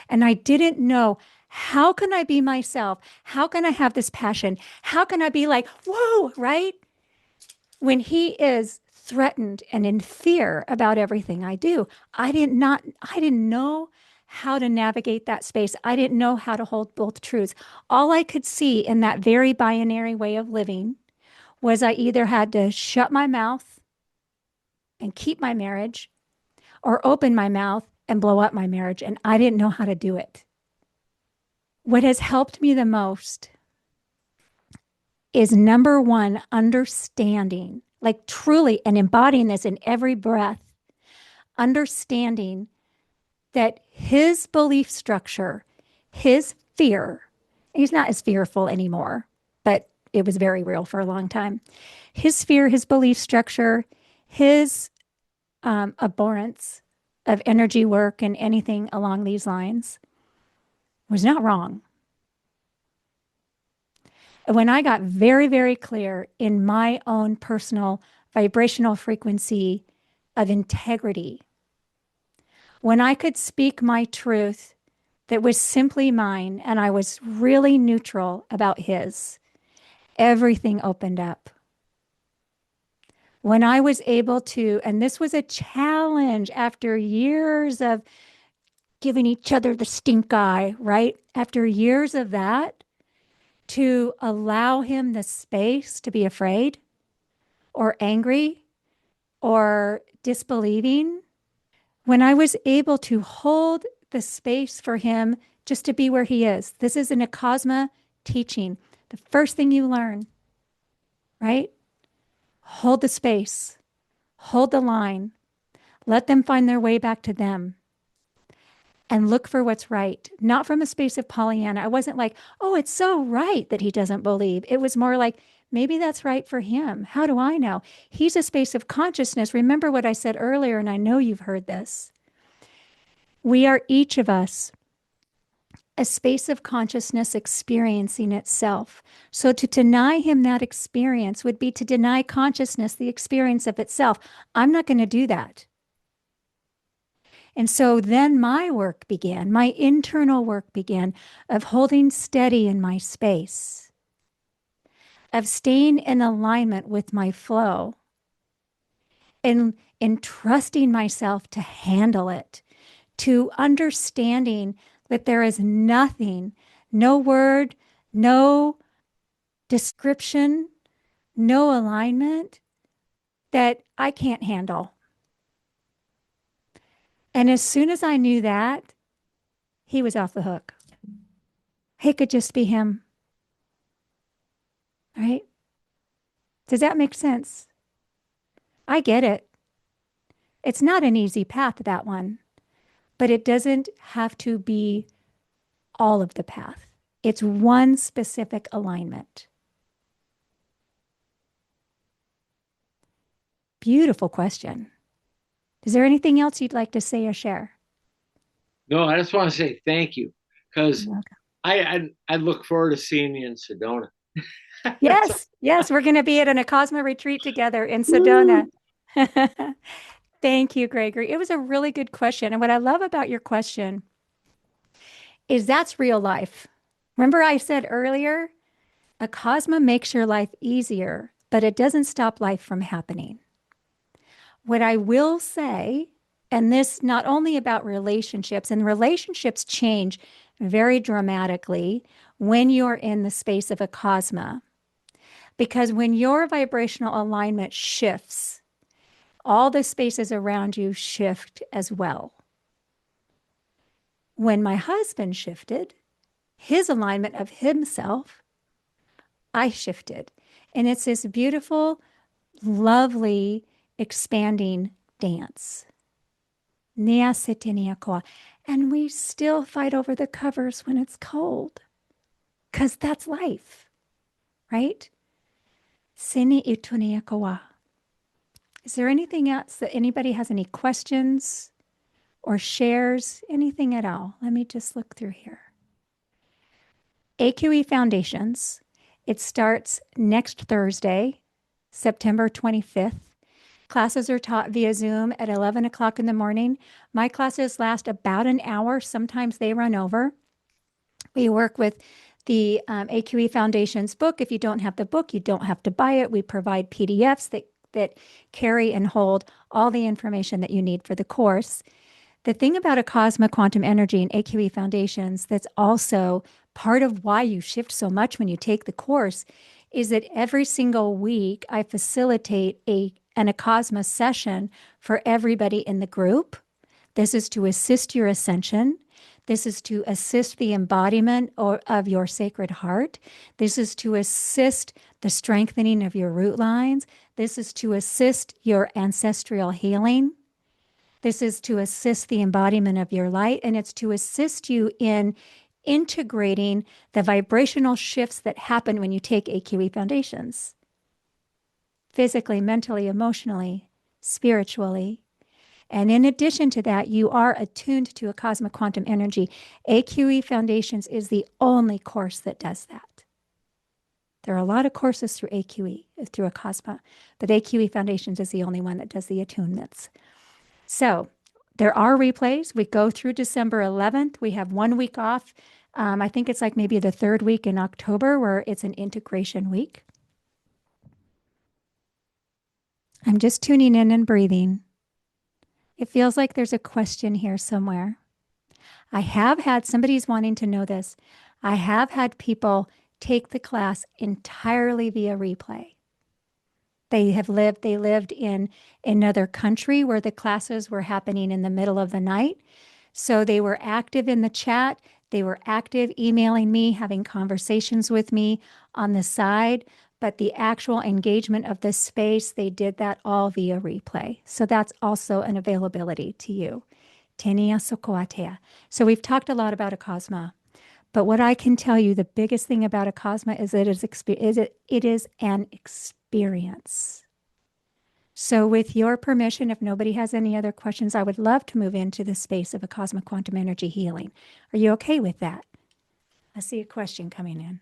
And I didn't know, how can I be myself? How can I have this passion? How can I be like, whoa, right? When he is threatened and in fear about everything I do, I didn't know how to navigate that space. I didn't know how to hold both truths. All I could see in that very binary way of living was I either had to shut my mouth and keep my marriage or open my mouth and blow up my marriage. And I didn't know how to do it. What has helped me the most is number one, understanding, like truly, and embodying this in every breath, understanding that his belief structure, his fear, he's not as fearful anymore, but it was very real for a long time. His fear, his belief structure, his abhorrence of energy work and anything along these lines was not wrong. When I got very, very clear in my own personal vibrational frequency of integrity, when I could speak my truth that was simply mine and I was really neutral about his, everything opened up. When I was able to, and this was a challenge after years of giving each other the stink eye, right? After years of that, to allow him the space to be afraid or angry or disbelieving, when I was able to hold the space for him just to be where he is. This is an Acasma teaching. The first thing you learn, right? Hold the space, hold the line, let them find their way back to them, and look for what's right. Not from a space of Pollyanna. I wasn't like, oh, it's so right that he doesn't believe. It was more like, maybe that's right for him. How do I know? He's a space of consciousness. Remember what I said earlier, and I know you've heard this. We are each of us a space of consciousness experiencing itself. So to deny him that experience would be to deny consciousness the experience of itself. I'm not going to do that. And so then my work began, my internal work began of holding steady in my space, of staying in alignment with my flow, and trusting myself to handle it, to understanding that there is nothing, no word, no description, no alignment that I can't handle. And as soon as I knew that, he was off the hook. He could just be him. Right? Does that make sense? I get it. It's not an easy path, that one, but it doesn't have to be all of the path. It's one specific alignment. Beautiful question. Is there anything else you'd like to say or share? No, I just want to say thank you because I look forward to seeing you in Sedona. Yes, yes, we're going to be at an Acasma retreat together in Sedona. Thank you, Gregory. It was a really good question. And what I love about your question is that's real life. Remember I said earlier, Acasma makes your life easier, but it doesn't stop life from happening. What I will say, and this not only about relationships, and relationships change very dramatically when you're in the space of Acasma, because when your vibrational alignment shifts, all the spaces around you shift as well. When my husband shifted, his alignment of himself, I shifted. And it's this beautiful, lovely, expanding dance. And we still fight over the covers when it's cold, because that's life, right? Is there anything else that anybody has any questions or shares? Anything at all? Let me just look through here. AQE Foundations. It starts next Thursday, September 25th. Classes are taught via Zoom at 11 o'clock in the morning. My classes last about an hour. Sometimes they run over. We work with the AQE Foundations book. If you don't have the book, you don't have to buy it. We provide PDFs that carry and hold all the information that you need for the course. The thing about Acasma Quantum Energy and AQE Foundations that's also part of why you shift so much when you take the course is that every single week I facilitate an Acasma session for everybody in the group. This is to assist your ascension. This is to assist the embodiment of your sacred heart. This is to assist the strengthening of your root lines. This is to assist your ancestral healing. This is to assist the embodiment of your light, and it's to assist you in integrating the vibrational shifts that happen when you take AQE Foundations. Physically, mentally, emotionally, spiritually. And in addition to that, you are attuned to Acasma Quantum Energy. AQE Foundations is the only course that does that. There are a lot of courses through AQE, through Acasma, but AQE Foundations is the only one that does the attunements. So there are replays. We go through December 11th. We have 1 week off. I think it's like maybe the third week in October where it's an integration week. I'm just tuning in and breathing. It feels like there's a question here somewhere. I have had, somebody's wanting to know this. I have had people take the class entirely via replay. They lived in another country where the classes were happening in the middle of the night. So they were active in the chat. They were active emailing me, having conversations with me on the side. But the actual engagement of this space, they did that all via replay. So that's also an availability to you. Tenia sokoatea. So we've talked a lot about Acasma. But what I can tell you, the biggest thing about Acasma is that it is an experience. So with your permission, if nobody has any other questions, I would love to move into the space of Acasma Quantum Energy healing. Are you okay with that? I see a question coming in.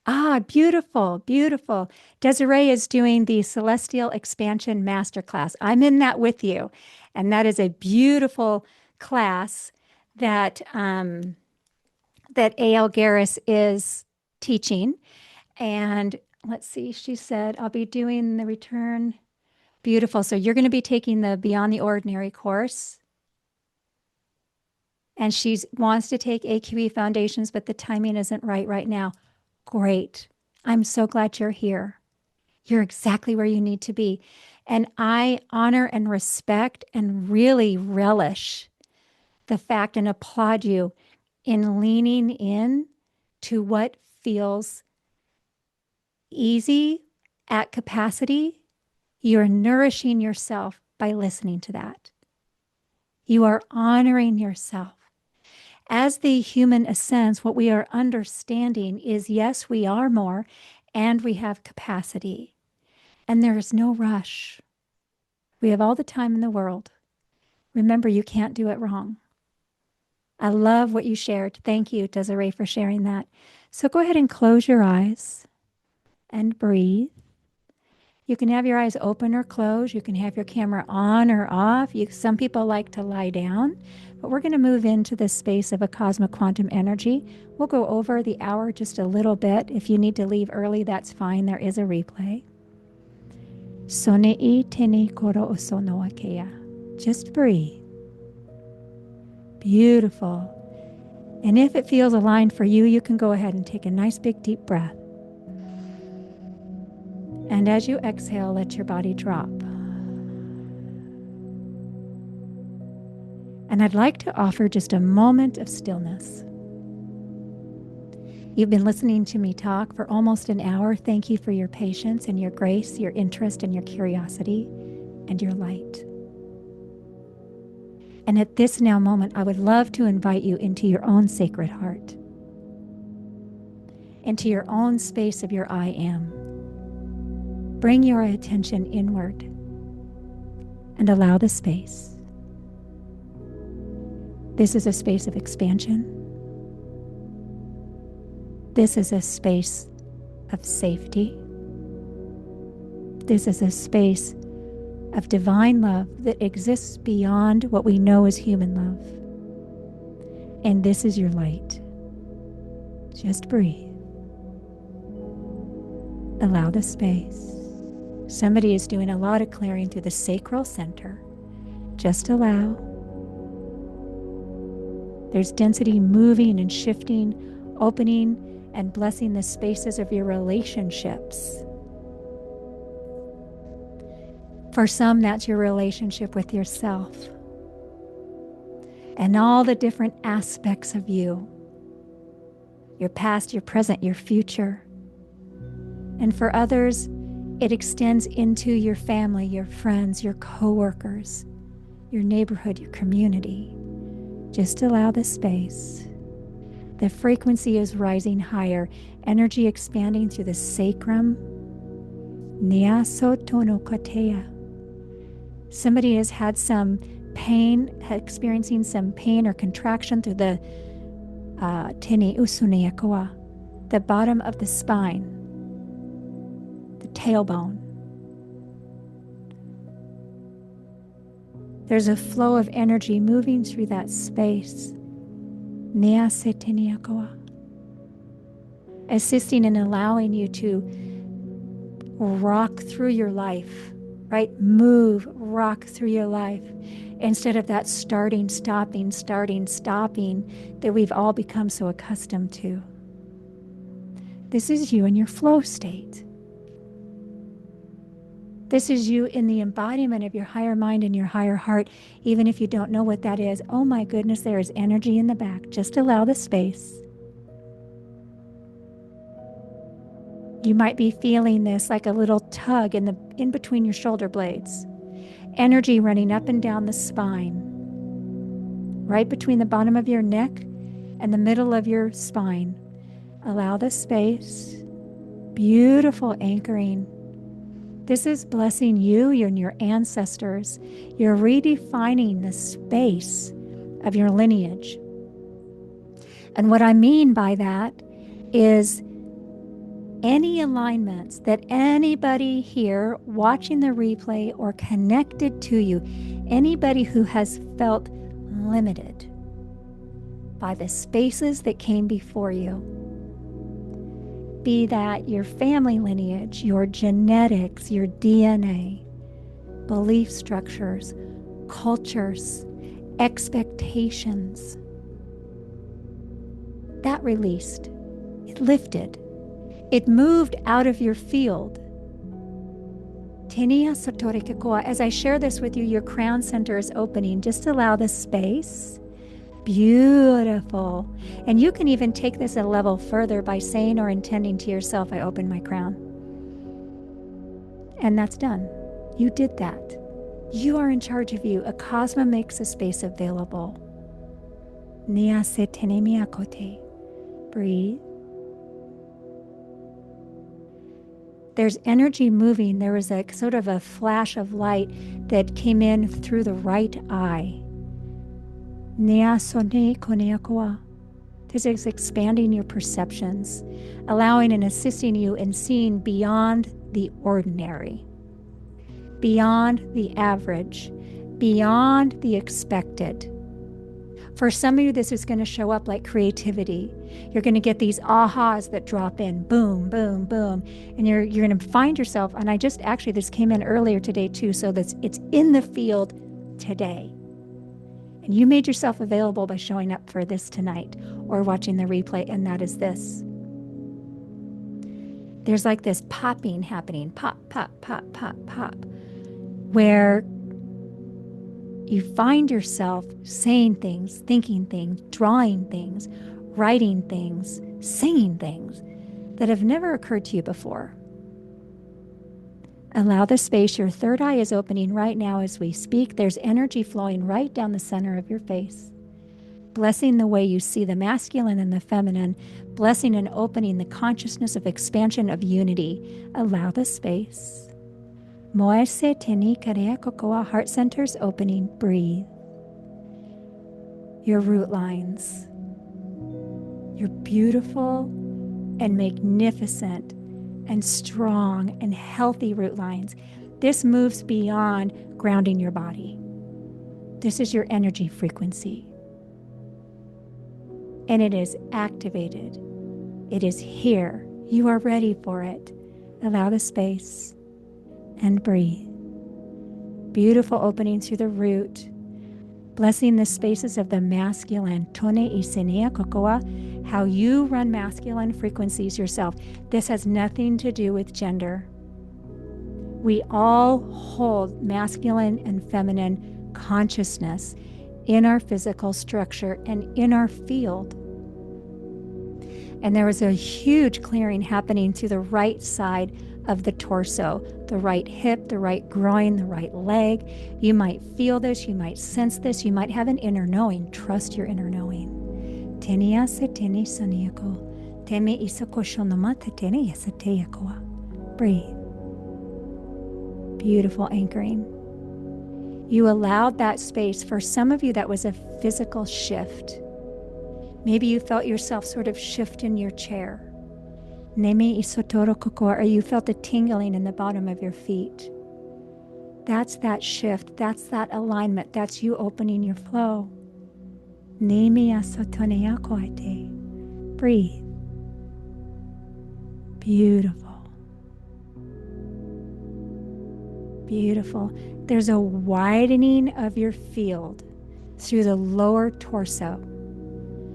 Ah, beautiful, beautiful. Desiree is doing the Celestial Expansion Masterclass. I'm in that with you. And that is a beautiful class that that A.L. Garris is teaching. And let's see, she said, I'll be doing the return. Beautiful. So you're going to be taking the Beyond the Ordinary course. And she wants to take AQE Foundations, but the timing isn't right now. Great. I'm so glad you're here. You're exactly where you need to be. And I honor and respect and really relish the fact and applaud you in leaning in to what feels easy at capacity. You're nourishing yourself by listening to that. You are honoring yourself. As the human ascends, what we are understanding is, yes, we are more and we have capacity. And there is no rush. We have all the time in the world. Remember, you can't do it wrong. I love what you shared. Thank you, Desiree, for sharing that. So go ahead and close your eyes and breathe. You can have your eyes open or closed. You can have your camera on or off. Some people like to lie down, but we're going to move into this space of Acasma Quantum Energy. We'll go over the hour just a little bit. If you need to leave early, that's fine. There is a replay. Sonei tene koro osonoakea. Just breathe. Beautiful. And if it feels aligned for you, you can go ahead and take a nice big deep breath. And as you exhale, let your body drop. And I'd like to offer just a moment of stillness. You've been listening to me talk for almost an hour. Thank you for your patience and your grace, your interest and your curiosity, and your light. And at this now moment, I would love to invite you into your own sacred heart, into your own space of your I am. Bring your attention inward and allow the space. This is a space of expansion. This is a space of safety. This is a space of divine love that exists beyond what we know as human love. And this is your light. Just breathe. Allow the space. Somebody is doing a lot of clearing through the sacral center. Just allow. There's density moving and shifting, opening and blessing the spaces of your relationships. For some, that's your relationship with yourself and all the different aspects of you, your past, your present, your future. And for others, it extends into your family, your friends, your coworkers, your neighborhood, your community. Just allow the space. The frequency is rising higher, energy expanding through the sacrum. Nyaso tono katea. Somebody has had some pain, experiencing some pain or contraction through the tene usuneakoa, the bottom of the spine, the tailbone. There's a flow of energy moving through that space. Nease teneakoa, assisting and allowing you to rock through your life, right? Move, rock through your life instead of that starting, stopping that we've all become so accustomed to. This is you in your flow state. This is you in the embodiment of your higher mind and your higher heart, even if you don't know what that is. Oh my goodness, there is energy in the back. Just allow the space. You might be feeling this like a little tug in between your shoulder blades. Energy running up and down the spine, right between the bottom of your neck and the middle of your spine. Allow the space. Beautiful anchoring. This is blessing you and your ancestors. You're redefining the space of your lineage. And what I mean by that is any alignments that anybody here watching the replay or connected to you, anybody who has felt limited by the spaces that came before you, be that your family lineage, your genetics, your DNA, belief structures, cultures, expectations, that released, it lifted. It moved out of your field. As I share this with you, your crown center is opening. Just allow the space. Beautiful. And you can even take this a level further by saying or intending to yourself, I open my crown. And that's done. You did that. You are in charge of you. Acasma makes a space available. Breathe. There's energy moving. There was a sort of a flash of light that came in through the right eye. This is expanding your perceptions, allowing and assisting you in seeing beyond the ordinary, beyond the average, beyond the expected. For some of you, this is going to show up like creativity. You're going to get these ahas that drop in, boom, boom, boom. And you're going to find yourself, and this came in earlier today too, so it's in the field today. And you made yourself available by showing up for this tonight or watching the replay, and that is this. There's like this popping happening, pop, pop, pop, pop, pop, where you find yourself saying things, thinking things, drawing things, writing things, singing things that have never occurred to you before. Allow the space. Your third eye is opening right now as we speak. There's energy flowing right down the center of your face. Blessing the way you see the masculine and the feminine. Blessing and opening the consciousness of expansion of unity. Allow the space. Moese teni karea kokoa, heart centers opening. Breathe. Your root lines. Your beautiful and magnificent and strong and healthy root lines. This moves beyond grounding your body. This is your energy frequency. And it is activated. It is here. You are ready for it. Allow the space. And breathe. Beautiful opening through the root. Blessing the spaces of the masculine. Tone isenea kokoa. How you run masculine frequencies yourself. This has nothing to do with gender. We all hold masculine and feminine consciousness in our physical structure and in our field. And there was a huge clearing happening through the right side of the torso, the right hip, the right groin, the right leg. You might feel this, you might sense this, you might have an inner knowing. Trust your inner knowing. Tenia se teni saniako, teme isako shonamata tene yasateyakoa. Breathe. Beautiful anchoring. You allowed that space. For some of you, that was a physical shift. Maybe you felt yourself sort of shift in your chair. Neme isotoro kokor, or you felt a tingling in the bottom of your feet. That's that shift. That's that alignment. That's you opening your flow. Neme asotoneakoite. Breathe. Beautiful. Beautiful. There's a widening of your field through the lower torso.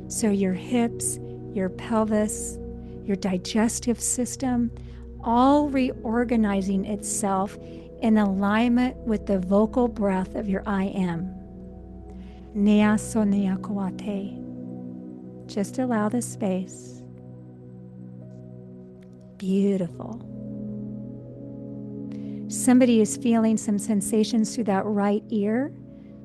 So your hips, your pelvis, your digestive system, all reorganizing itself in alignment with the vocal breath of your I am. Nea sonea koate. Just allow the space. Beautiful. Somebody is feeling some sensations through that right ear.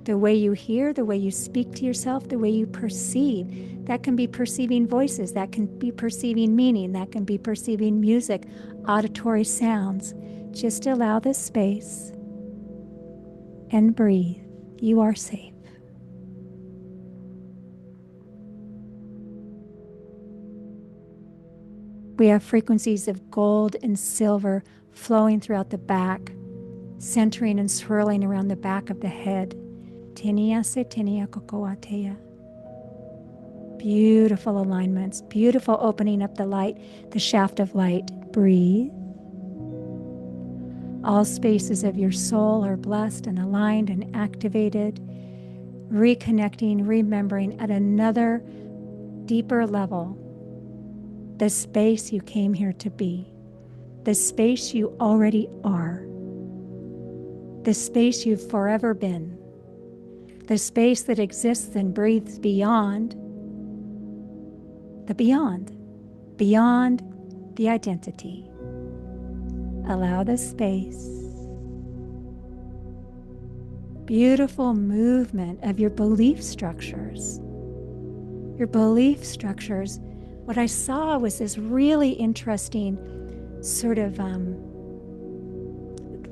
The way you hear, the way you speak to yourself, the way you perceive. That can be perceiving voices. That can be perceiving meaning. That can be perceiving music, auditory sounds. Just allow this space and breathe. You are safe. We have frequencies of gold and silver flowing throughout the back, centering and swirling around the back of the head. Tenia se tenia kokoatea. Beautiful alignments, beautiful opening up the light, the shaft of light. Breathe. All spaces of your soul are blessed and aligned and activated, reconnecting, remembering at another deeper level the space you came here to be, the space you already are, the space you've forever been, the space that exists and breathes beyond the beyond the identity. Allow the space. Beautiful movement of your belief structures. Your belief structures. What I saw was this really interesting sort of,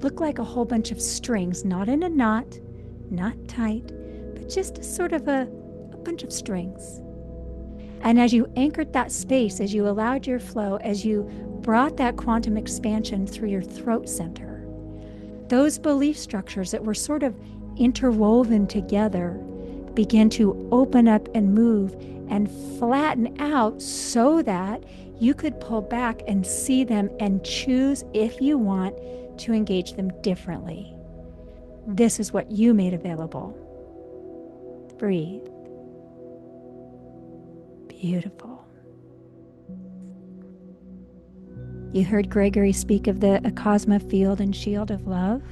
looked like a whole bunch of strings, not in a knot, not tight, but just sort of a bunch of strings. And as you anchored that space, as you allowed your flow, as you brought that quantum expansion through your throat center, those belief structures that were sort of interwoven together began to open up and move and flatten out so that you could pull back and see them and choose, if you want, to engage them differently. This is what you made available. Breathe. Beautiful. You heard Gregory speak of the Acasma field and shield of love.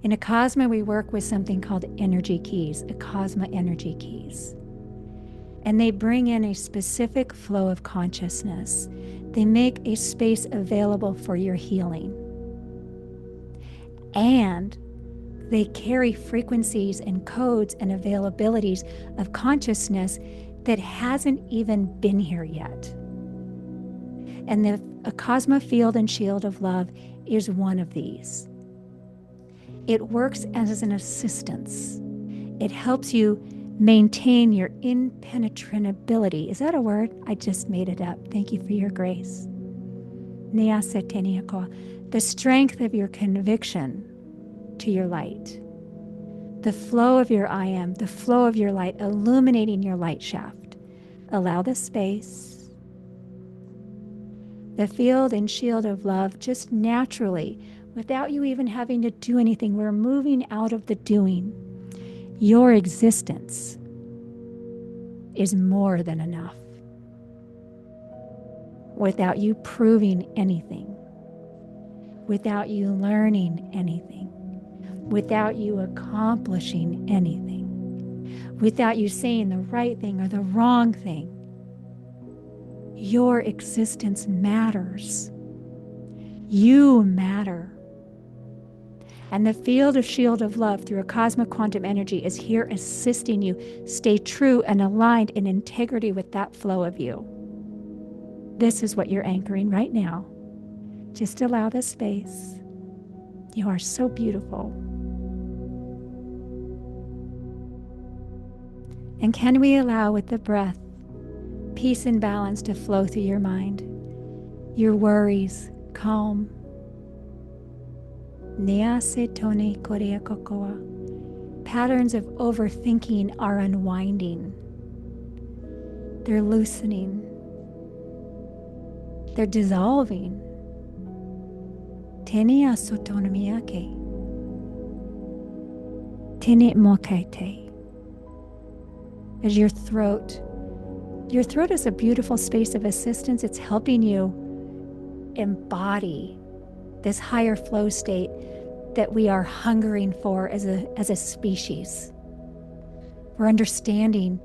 In Acasma, we work with something called energy keys, Acasma energy keys. And they bring in a specific flow of consciousness. They make a space available for your healing. And they carry frequencies and codes and availabilities of consciousness that hasn't even been here yet. And the Acasma field and shield of love is one of these. It works as an assistance. It helps you maintain your impenetrability. Is that a word? I just made it up. Thank you for your grace. The strength of your conviction to your light. The flow of your I am, the flow of your light, illuminating your light shaft. Allow the space. The field and shield of love just naturally, without you even having to do anything. We're moving out of the doing. Your existence is more than enough. Without you proving anything. Without you learning anything. Without you accomplishing anything. Without you saying the right thing or the wrong thing. Your existence matters. You matter. And the field of shield of love through Acasma Quantum Energy is here assisting you stay true and aligned in integrity with that flow of you. This is what you're anchoring right now. Just allow the space. You are so beautiful. And can we allow with the breath peace and balance to flow through your mind? Your worries, calm. Patterns of overthinking are unwinding. They're loosening. They're dissolving. Tenia sotonomiake. Tene mokaite. As your throat is a beautiful space of assistance. It's helping you embody this higher flow state that we are hungering for as a species. We're understanding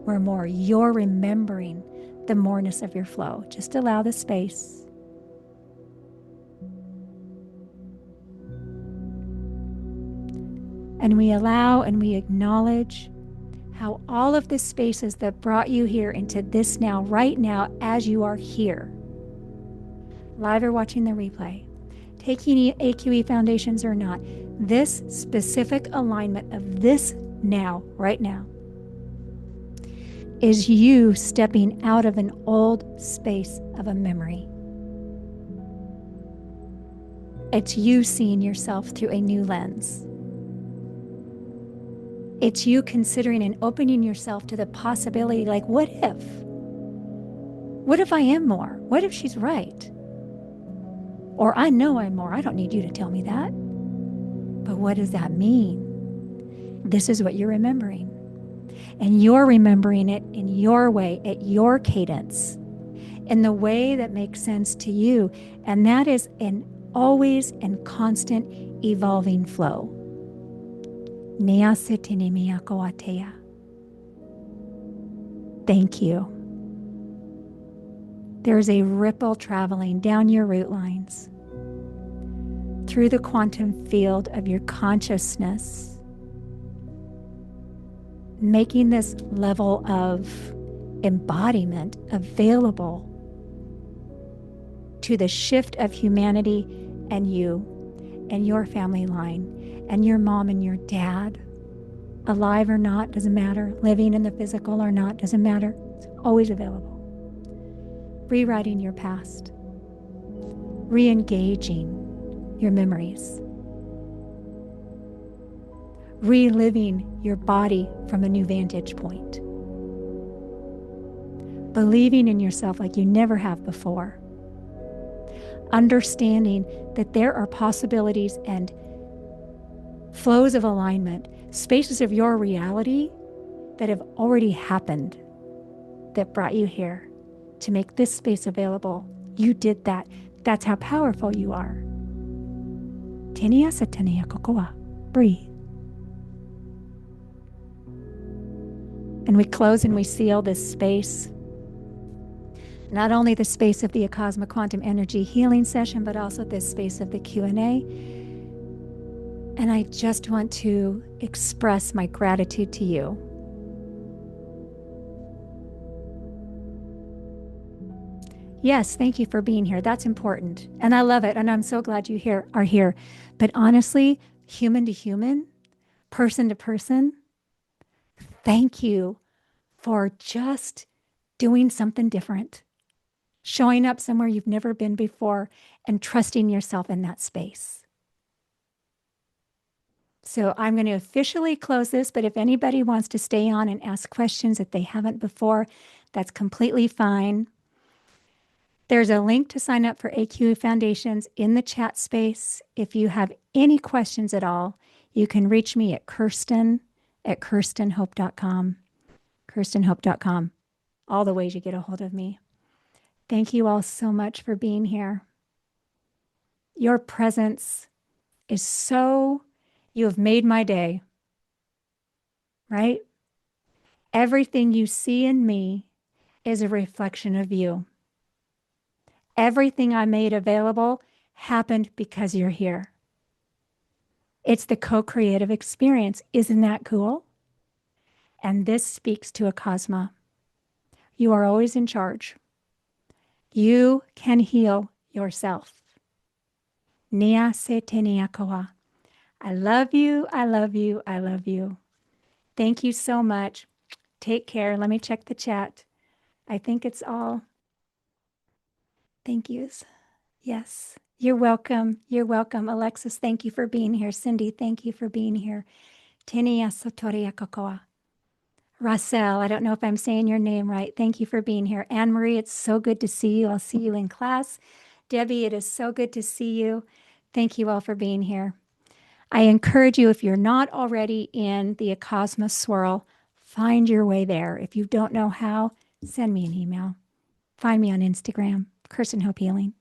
we're more. You're remembering the moreness of your flow. Just allow the space. And we allow and we acknowledge how all of the spaces that brought you here into this now, right now, as you are here, live or watching the replay, taking AQE foundations or not, this specific alignment of this now, right now, is you stepping out of an old space of a memory. It's you seeing yourself through a new lens. It's you considering and opening yourself to the possibility, like, what if? What if I am more? What if she's right? Or I know I'm more. I don't need you to tell me that. But what does that mean? This is what you're remembering. And you're remembering it in your way, at your cadence, in the way that makes sense to you. And that is an always and constant evolving flow. Thank you. There's a ripple traveling down your root lines, through the quantum field of your consciousness, making this level of embodiment available to the shift of humanity and you and your family line and your mom and your dad, alive or not, doesn't matter, living in the physical or not, doesn't matter, it's always available. Rewriting your past, re-engaging your memories, reliving your body from a new vantage point, believing in yourself like you never have before, understanding that there are possibilities and flows of alignment, spaces of your reality that have already happened, that brought you here to make this space available. You did that. That's how powerful you are. Tenia satenia kokoa. Breathe. And we close and we seal this space. Not only the space of the Acasma Quantum Energy healing session, but also this space of the Q&A. And I just want to express my gratitude to you. Yes, thank you for being here. That's important. And I love it. And I'm so glad you are here. But honestly, human to human, person to person, thank you for just doing something different, showing up somewhere you've never been before, and trusting yourself in that space. So I'm going to officially close this, but if anybody wants to stay on and ask questions that they haven't before, that's completely fine. There's a link to sign up for AQE Foundations in the chat space. If you have any questions at all, you can reach me at kirstenhope.com. kirstenhope.com. All the ways you get a hold of me. Thank you all so much for being here. Your presence is so, you have made my day, right? Everything you see in me is a reflection of you. Everything I made available happened because you're here. It's the co-creative experience. Isn't that cool? And this speaks to Acasma. You are always in charge. You can heal yourself. Nia se tenia koa. I love you, I love you, I love you. Thank you so much. Take care. Let me check the chat. I think it's all thank yous. Yes. You're welcome. You're welcome. Alexis, thank you for being here. Cindy, thank you for being here. Tenia sotoria kokoa. Rassel, I don't know if I'm saying your name right. Thank you for being here. Anne-Marie, it's so good to see you. I'll see you in class. Debbie, it is so good to see you. Thank you all for being here. I encourage you, if you're not already in the Acasma Swirl, find your way there. If you don't know how, send me an email. Find me on Instagram, Kirsten Hope Healing.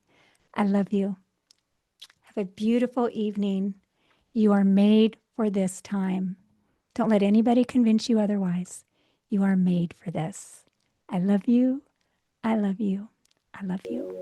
I love you. Have Have a beautiful evening. You are made for this time. Don't let anybody convince you otherwise. You are made for this. I love you. I love you. I love you.